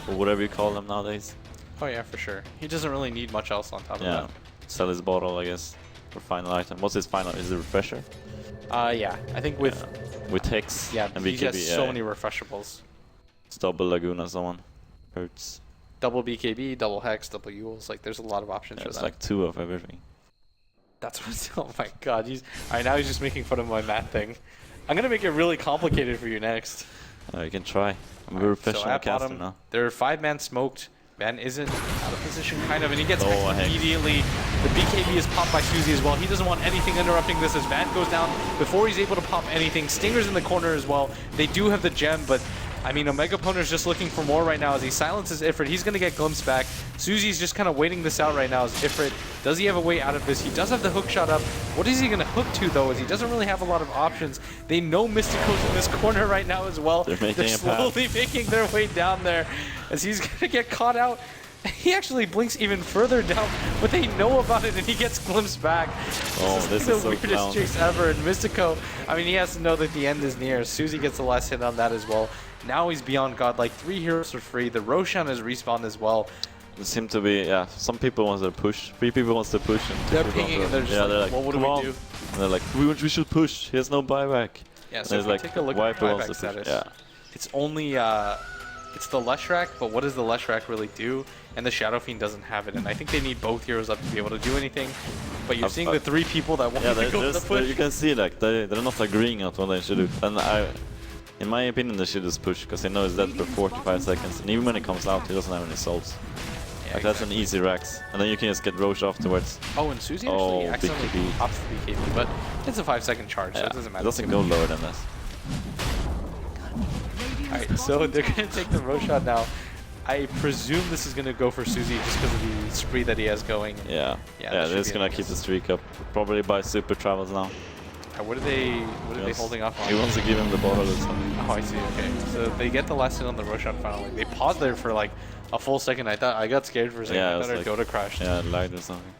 or whatever you call them nowadays. Oh yeah, for sure. He doesn't really need much else on top of that. Sell his bottle, I guess, for final item. What's his final? Is it refresher? Yeah. I think with Hex and he BKB, has so many refreshables. It's double Laguna, someone hurts. Double BKB, double Hex, double Yules. Like, there's a lot of options for that. It's like 2 of everything. That's what. Oh my God! Alright, now he's just making fun of my math thing. I'm gonna make it really complicated for you next. You can try. I'm a professional caster now. They're 5-man smoked. Van isn't out of position, kind of, and he gets hexed immediately. The BKB is popped by Susie as well. He doesn't want anything interrupting this as Van goes down before he's able to pop anything. Stinger's in the corner as well. They do have the gem, but I mean, Omega Poner's just looking for more right now as he silences Ifrit. He's going to get glimpsed back. Susie's just kind of waiting this out right now as Ifrit. Does he have a way out of this? He does have the hook shot up. What is he going to hook to, though, as he doesn't really have a lot of options. They know Mystico's in this corner right now as well. They're slowly making their way down there as he's going to get caught out. He actually blinks even further down, but they know about it, and he gets glimpsed back. This is the weirdest chase ever. And Mystico, I mean, he has to know that the end is near. Susie gets the last hit on that as well. Now he's beyond God. Like, 3 heroes are free. The Roshan is respawned as well. It seemed to be, some people want to push. 3 people want to push. And they're pinging, and they're just like, well, what do we do? And they're like, we should push. He has no buyback. Yeah, so if like, take a look at buyback status. It's only, it's the Leshrac, but what does the Leshrac really do? And the Shadow Fiend doesn't have it, and I think they need both heroes up to be able to do anything. But you're seeing the 3 people that want to go for the push. You can see, like, they're not agreeing on what they should do. And in my opinion, they should just push, because they know it's dead for 45 seconds. And even when it comes out, he doesn't have any souls. Yeah, like, that's an easy Rax. And then you can just get Roche afterwards. Oh, and Susie actually accidentally pops the BKB, but it's a 5-second charge, so it doesn't matter. It doesn't go lower than this. Alright, so they're going to take the Roshan now. I presume this is going to go for Susie just because of the spree that he has going. Yeah, they're just going to keep the streak up. Probably by super travels now. What are they holding off on? He wants to give him the bottle or something. Oh, I see, okay. So they get the last hit on the Roshan finally. They paused there for like a full second. I got scared for a second. I thought our Dota crashed. Yeah, it lagged or something.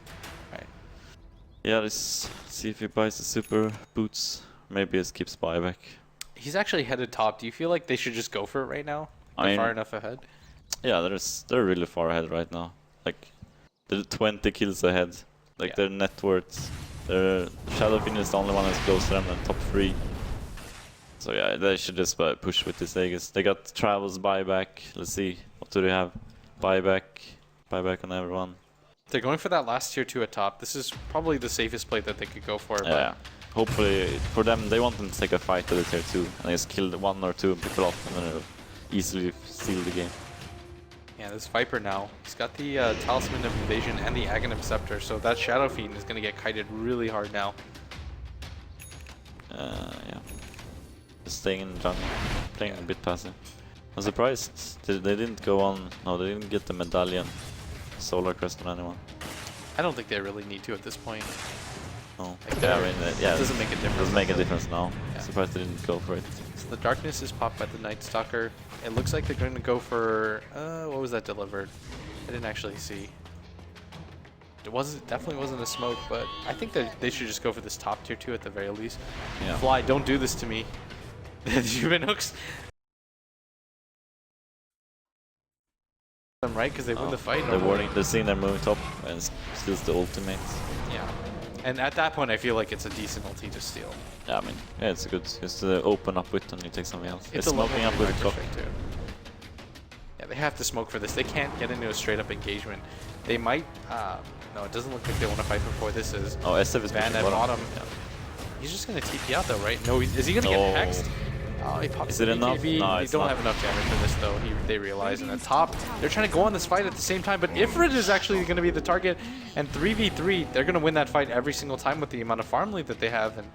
Right. Yeah, let's see if he buys the super boots. Maybe he keeps buyback. He's actually headed top. Do you feel like they should just go for it right now? They're far enough ahead? Yeah, they're really far ahead right now. Like, they're 20 kills ahead. Like, their net worth. Their Shadow Fiend is the only one that's close to them and top 3. So yeah, they should just push with this Aegis. They got Travels buyback. Let's see, what do they have? Buyback on everyone. They're going for that last tier 2 at top. This is probably the safest play that they could go for. Yeah, hopefully for them, they want them to take a fight to the tier 2 and just kill 1 or 2 people off, and then they'll easily steal the game. Yeah, this Viper now, he's got the Talisman of Invasion and the Aghanim Scepter, so that Shadow Fiend is going to get kited really hard now. Yeah. Just staying in the jungle, playing a bit passive. I'm surprised they didn't go on. No, they didn't get the medallion, Solar Crest on anyone. I don't think they really need to at this point. No. Like it doesn't make a difference. Doesn't make a difference now. Yeah. Surprised they didn't go for it. So the Darkness is popped by the Night Stalker. It looks like they're going to go for what was that delivered? I didn't actually see. It definitely wasn't a smoke, but I think that they should just go for this top tier 2 at the very least. Yeah. Fly, don't do this to me. You've been hooks. Them right because they win the fight. They're seeing their moving top and steals the ultimate. Yeah. And at that point, I feel like it's a decent ulti to steal. Yeah, I mean, yeah, it's good. Just to open up with and you take something else. It's smoking up with a clock. Yeah, they have to smoke for this. They can't get into a straight up engagement. They might. No, it doesn't look like they want to fight before this is. Oh, SF is Van at bottom. Yeah. He's just going to TP out though, right? No, is he going to get hexed? Oh, he popped. Is it enough? No, they don't have enough damage for this though. They realize. And at top, they're trying to go on this fight at the same time, but Ifrit is actually going to be the target. And 3v3, they're going to win that fight every single time with the amount of farm lead that they have. And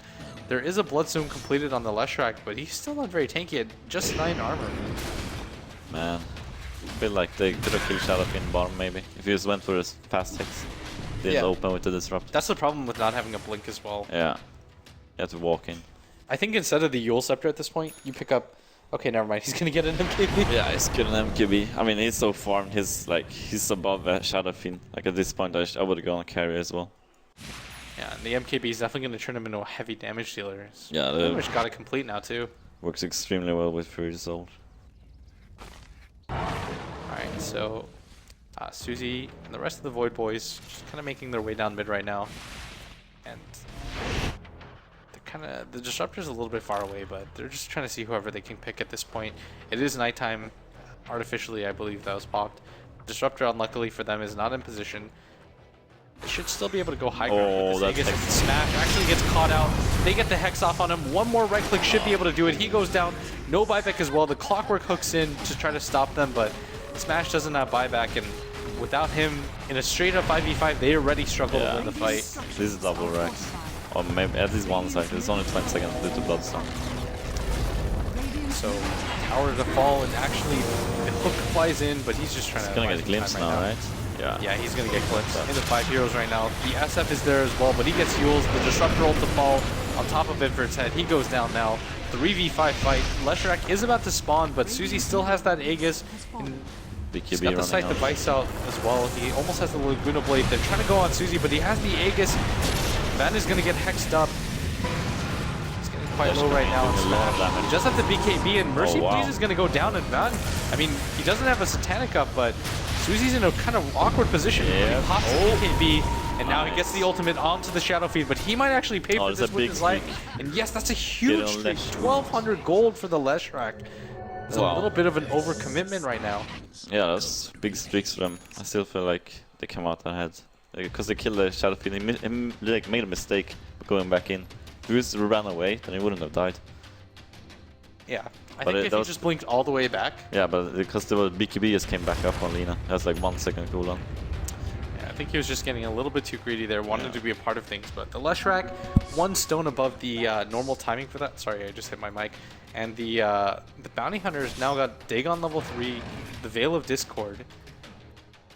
there is a Bloodstone completed on the Leshrac, but he's still not very tanky at just 9 armor. Man, I feel like they could have killed Shadowfin bottom maybe. If he just went for his fast hits. Didn't open with the disrupt. That's the problem with not having a blink as well. Yeah. You have to walk in. I think instead of the Yule Scepter at this point, you pick up... Okay, never mind. He's going to get an MKB. Yeah, he's getting an MKB. I mean, he's so farmed. He's above Shadowfin. Like, at this point, I would have gone carry as well. Yeah, and the MKB is definitely going to turn him into a heavy damage dealer. Yeah, pretty much got it complete now, too. Works extremely well with Fury Soul. Alright, so... Suzy and the rest of the Void Boys just kind of making their way down mid right now. And... the Disruptor's a little bit far away, but they're just trying to see whoever they can pick at this point. It is nighttime, artificially, I believe that was popped. Disruptor, unluckily for them, is not in position. They should still be able to go high ground. Oh, that's Smash actually gets caught out. They get the Hex off on him. One more right click should be able to do it. He goes down. No buyback as well. The Clockwork hooks in to try to stop them, but Smash doesn't have buyback, and without him in a straight up 5v5, they already struggle to win the fight. This is double racks. Or maybe at least one side. It's only 20 seconds due to Bloodstone. So, tower to fall, and actually the hook flies in, but he's just trying to... He's gonna get glimpsed now, right? Yeah. Yeah, he's gonna get glimpsed in the 5 heroes right now. The SF is there as well, but he gets Yules. The Disruptor ult to fall on top of Invert's head. He goes down now. 3v5 fight. Leshrac is about to spawn, but Suzy still has that Aegis. He's got the Scythe of Vice out as well. He almost has the Laguna Blade. They're trying to go on Suzy, but he has the Aegis. Van is going to get hexed up. He's getting quite low right now. He just have the BKB, and Mercy Breeze is going to go down, and Van, I mean, he doesn't have a Satanic up, but Suzy's in a kind of awkward position. Yeah. He pops the BKB, and now he gets the ultimate onto the Shadow Feed, but he might actually pay for this with his life. And yes, that's a huge streak. 1,200 gold for the Leshrac. It's a little bit of an overcommitment right now. Yeah, that's big streaks for them. I still feel like they come out ahead. Because they killed the Shadow Fiend, he made a mistake going back in. If he just ran away, then he wouldn't have died. Yeah, I think if he just blinked all the way back. Yeah, but because the BKB just came back up on Lina. That's like 1 second cooldown. Yeah, I think he was just getting a little bit too greedy there, wanted to be a part of things. But the Leshrac, 1 stone above the normal timing for that. Sorry, I just hit my mic. And the Bounty Hunters now got Dagon level 3, the Veil of Discord.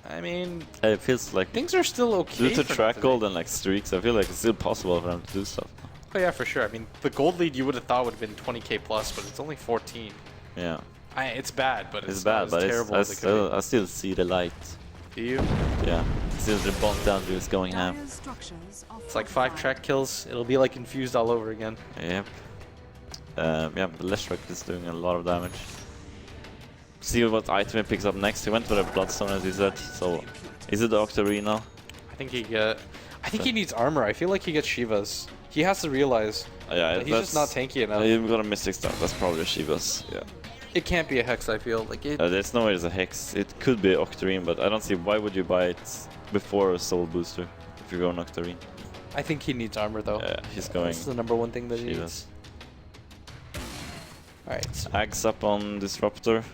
I mean, it feels like things are still okay. Due to track gold and like streaks, I feel like it's still possible for them to do stuff. Oh yeah, for sure. I mean, the gold lead you would have thought would have been 20k plus, but it's only 14. Yeah. It's bad, but it's bad, but terrible. I still see the light. Do you? Yeah. Still the bomb down is going ham. It's like 5 track kills. It'll be like infused all over again. Yep. Yeah, but Leshrac is doing a lot of damage. See what item he picks up next. He went for a Bloodstone, as you said. So, is it the Octarina? I think he needs armor. I feel like he gets Shivas. He has to realize that he's just not tanky enough. You've got a Mystic Staff. That's probably a Shivas. Yeah. It can't be a Hex, I feel. Like there's no way it's a Hex. It could be Octarine, but I don't see why would you buy it before a Soul Booster if you're going Octarine. I think he needs armor, though. Yeah, he's going. That's the #1 thing that he needs. Alright. Ags up on Disruptor.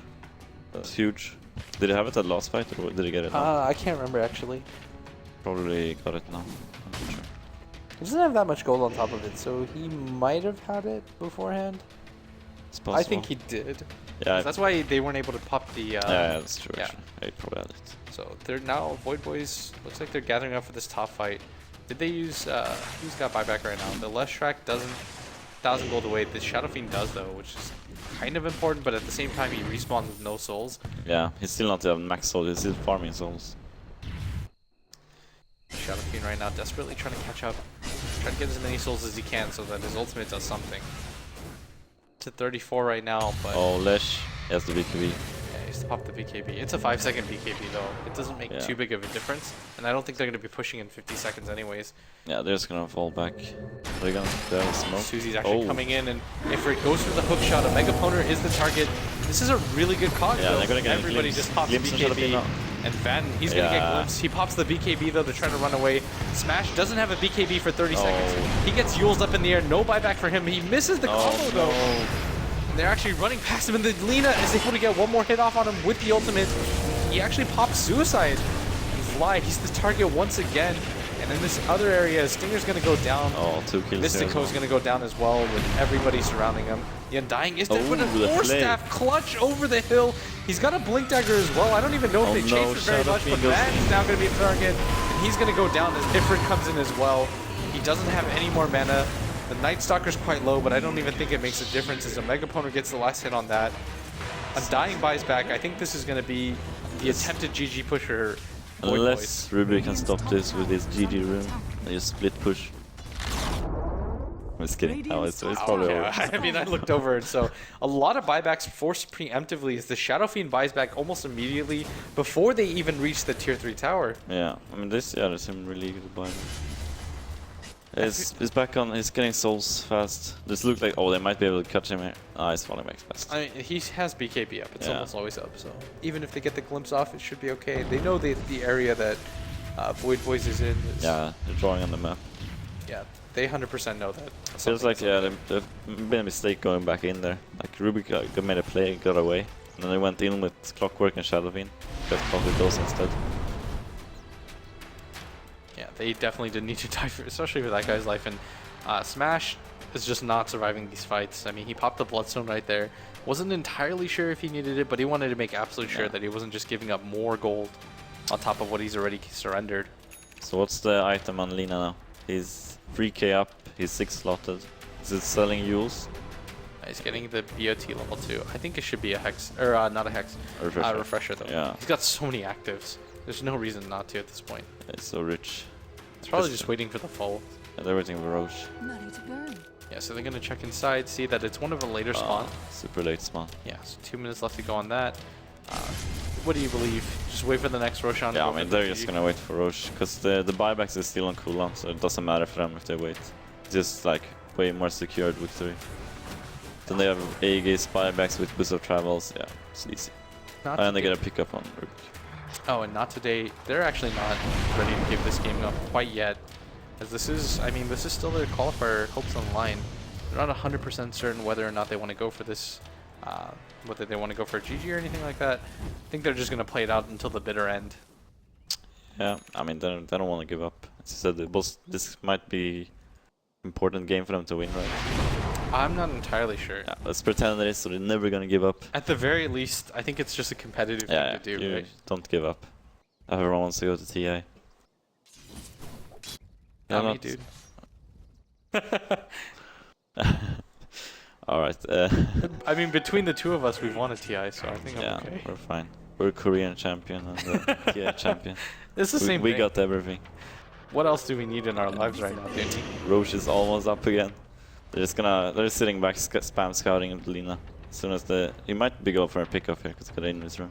That's huge. Did he have it at last fight, or did he get it now? I can't remember, actually. Probably got it now. I'm not sure. He doesn't have that much gold on top of it, so he might have had it beforehand. It's possible. I think he did. Yeah. That's why they weren't able to pop the... yeah, that's true, actually. Yeah, he probably had it. So they're now, Void Boys, looks like they're gathering up for this top fight. Did they use... who's got buyback right now? The Leshrac doesn't... 1,000 gold away. The Shadow Fiend does, though, which is kind of important, but at the same time, he respawns with no souls. Yeah, he's still not at max souls. He's still farming souls. Shadow Fiend right now desperately trying to catch up. Trying to get as many souls as he can so that his ultimate does something. To 34 right now, but... Oh, Lesh. He has the BKB. Yeah, he has to pop the BKB. It's a 5-second BKB, though. It doesn't make too big of a difference. And I don't think they're going to be pushing in 50 seconds anyways. Yeah, they're just going to fall back. They're going to smoke. Suzy's actually coming in, and if it goes for the hook shot, a Mega Poner is the target. This is a really good cog, yeah, they're gonna get everybody just pops the BKB. And Van, he's going to get glimpsed. He pops the BKB, though. They're trying to run away. Smash doesn't have a BKB for 30 seconds. He gets Yules up in the air. No buyback for him. He misses the combo, though. And they're actually running past him, and the Lina is able to get one more hit off on him with the ultimate. He actually pops Suicide and fly. He's the target once again. And in this other area, Stinger's going to go down. Oh, 2 kills. Mystico's going to go down as well with everybody surrounding him. The Undying is there, but a the Force flame. Staff clutch over the hill. He's got a Blink Dagger as well. I don't even know if they chase it very much, but Van's now going to be throwing it. And he's going to go down as Ifrit comes in as well. He doesn't have any more mana. The Night Stalker's quite low, but I don't even think it makes a difference as a Megaponer gets the last hit on that. Undying buys back. I think this is going to be the attempted GG pusher. Unless Ruby can stop this with his GG rune and just split push. I'm just kidding. No, it's probably over. I mean, I looked over, and so a lot of buybacks forced preemptively as the Shadow Fiend buys back almost immediately before they even reach the tier 3 tower. Yeah, I mean, there's some really good buyback. He's back on, he's getting souls fast. This looked like, oh, they might be able to catch him here. Ah, he's falling back fast. I mean, he has BKB up. It's almost always up, so even if they get the glimpse off, it should be okay. They know the area that Void Boys is in. Yeah, they're drawing on the map. Yeah, they 100% know that. Feels like, yeah, there's been a mistake going back in there. Like, Ruby made a play, got away. And then they went in with Clockwork and Shadow Fiend. Got caught with those instead. Yeah, they definitely didn't need to die, especially for that guy's life. And Smash is just not surviving these fights. I mean, he popped the Bloodstone right there. Wasn't entirely sure if he needed it, but he wanted to make absolutely sure that he wasn't just giving up more gold on top of what he's already surrendered. So what's the item on Lina now? He's 3k up, he's 6 slotted. Is it selling Yules? He's getting the BOT level 2. I think it should be a Hex, or not a Hex, refresher though. Yeah. He's got so many actives. There's no reason not to at this point. It's so rich. It's probably just waiting for the fall. And they're waiting for Roche. Yeah, so they're going to check inside, see that it's one of a later spawn. Super late spawn. Yeah, so 2 minutes left to go on that. What do you believe? Just wait for the next Roshan? Yeah, I mean, they're just going to wait for Roche. Because the buybacks is still on cooldown, so it doesn't matter for them if they wait. It's just like way more secured victory. Then they have Aegis buybacks with boost of travels. Yeah, it's easy. And they get a pickup on Rubik. Oh, and not today. They're actually not ready to give this game up quite yet. As this is, I mean, this is still their qualifier hopes on the line. They're not 100% certain whether or not they want to go for this, whether they want to go for a GG or anything like that. I think they're just going to play it out until the bitter end. Yeah, I mean, they don't want to give up. As you said, this might be important game for them to win, right? I'm not entirely sure. Yeah, let's pretend it is, so they're never going to give up. At the very least, I think it's just a competitive thing to do, right? Don't give up. Everyone wants to go to TI. Not me, dude. Alright. I mean, between the two of us, we've won a TI, so I think I'm okay. Yeah, we're fine. We're Korean champion and the TI champion. It's the same We thing. got everything. What else do we need in our lives right now, dude? Roche is almost up again. They're sitting back, spam scouting at Lina. As soon as he might be going for a pickoff here because he got in his room.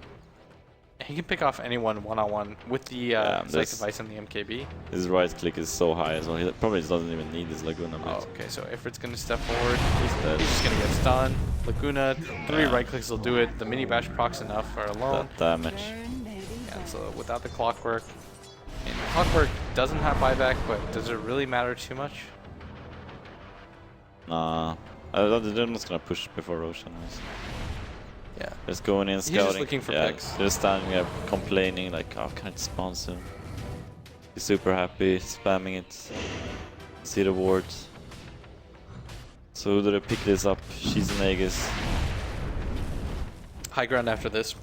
He can pick off anyone one-on-one with the Psych device and the MKB. His right click is so high as well. He probably doesn't even need his Laguna blade. Oh, okay, so Ifrit's gonna step forward. He's just gonna get stunned. Laguna, 3 right clicks will do it. The mini bash procs enough for alone. That damage. And so without the Clockwork, and Clockwork doesn't have buyback, but does it really matter too much? Nah, they're not gonna push before Roshan. Yeah. Just going in, scouting. He's just looking for picks. They're standing there complaining like, oh, can I spawn soon? He's super happy, spamming it. See the wards. So who do they pick this up? She's an Aegis. High ground after this.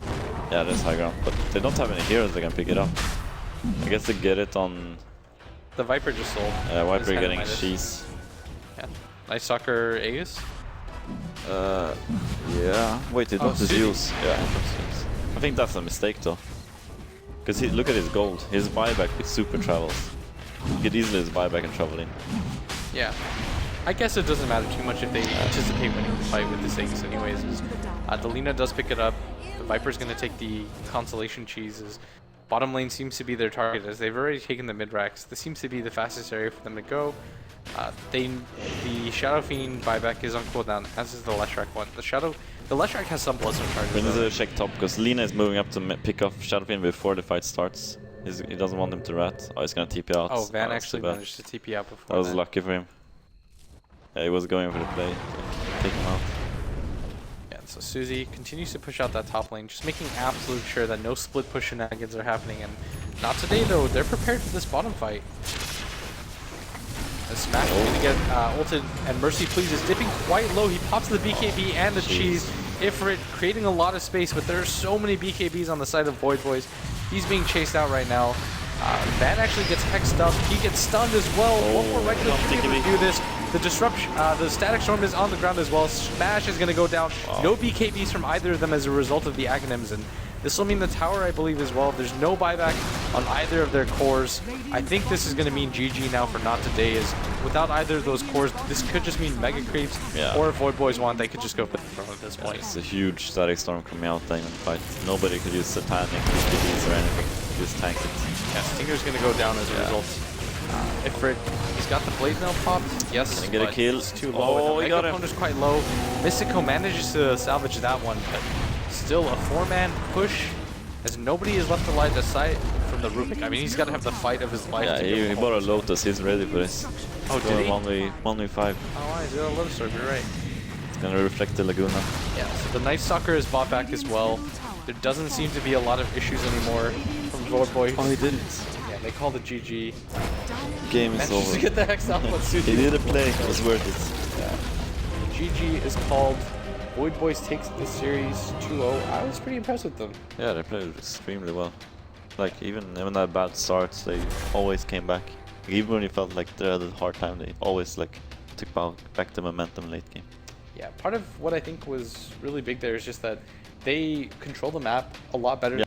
Yeah, there's high ground, but they don't have any heroes that can pick it up. I guess they get it on... The Viper just sold. Yeah, Viper getting cheese. Yeah. Nice Soccer Aegis. Yeah. Wait, it was his use. Yeah, it was his. I think that's a mistake though. Because look at his gold. His buyback with super travels. He could easily just buy back and travel in. Yeah. I guess it doesn't matter too much if they anticipate winning the fight with this Aegis anyways. Delina does pick it up. The Viper's going to take the consolation cheeses. Bottom lane seems to be their target as they've already taken the mid-racks. This seems to be the fastest area for them to go. The Shadow Fiend buyback is on cooldown, as is the Leshrac one. The Leshrac has some Bloodstone charges. We need to check top because Lina is moving up to pick off Shadow Fiend before the fight starts. He doesn't want him to rat. Oh, he's gonna TP out. Oh, Van actually managed to TP out before. That was lucky for him. Yeah, he was going for the play to take him out. Yeah, so Suzy continues to push out that top lane, just making absolute sure that no split push shenanigans are happening. And not today though. They're prepared for this bottom fight. Smash is going to get ulted, and Mercy Please is dipping quite low. He pops the BKB and the cheese. Ifrit creating a lot of space, but there are so many BKBs on the side of Void Boys. He's being chased out right now. Van actually gets hexed up. He gets stunned as well. One more right click to be able to do this. The disruption, the Static Storm is on the ground as well. Smash is going to go down. No BKBs from either of them as a result of the Aghanims, and this will mean the tower, I believe, as well. There's no buyback on either of their cores. I think this is going to mean GG now for Not Today, is without either of those cores, this could just mean Mega Creeps, or if Void Boys want, they could just go for the throne at this point. It's a huge Static Storm coming out there in the fight. Nobody could use Satanic, BKBs or anything. Just tank it. Yeah, Stinger's going to go down as a result. Ifrit, he's got the Blade Mail popped. Yes, can get a kill. It's too low. The Mega Opponent's quite low. Mystico manages to salvage that one, but still a 4-man push, as nobody is left alive aside from the Rubik. I mean, he's got to have the fight of his life. Yeah, he bought a Lotus. He's ready for this. Oh, did he? 1v5. Oh, he's got a Lotus Orb, you're right. It's gonna reflect the Laguna. Yeah, so the Night Stalker is bought back as well. There doesn't seem to be a lot of issues anymore from Void Boy. Oh, he didn't. Yeah, they called it GG. Game is over. To get the Hex out, but he didn't play. It was worth it. Yeah. GG is called. Void Boys takes this series 2-0. I was pretty impressed with them. Yeah, they played extremely well. Like, even that bad starts, they always came back. Even when you felt like they had a hard time, they always like took back the momentum late game. Yeah, part of what I think was really big there is just that they control the map a lot better. Yeah.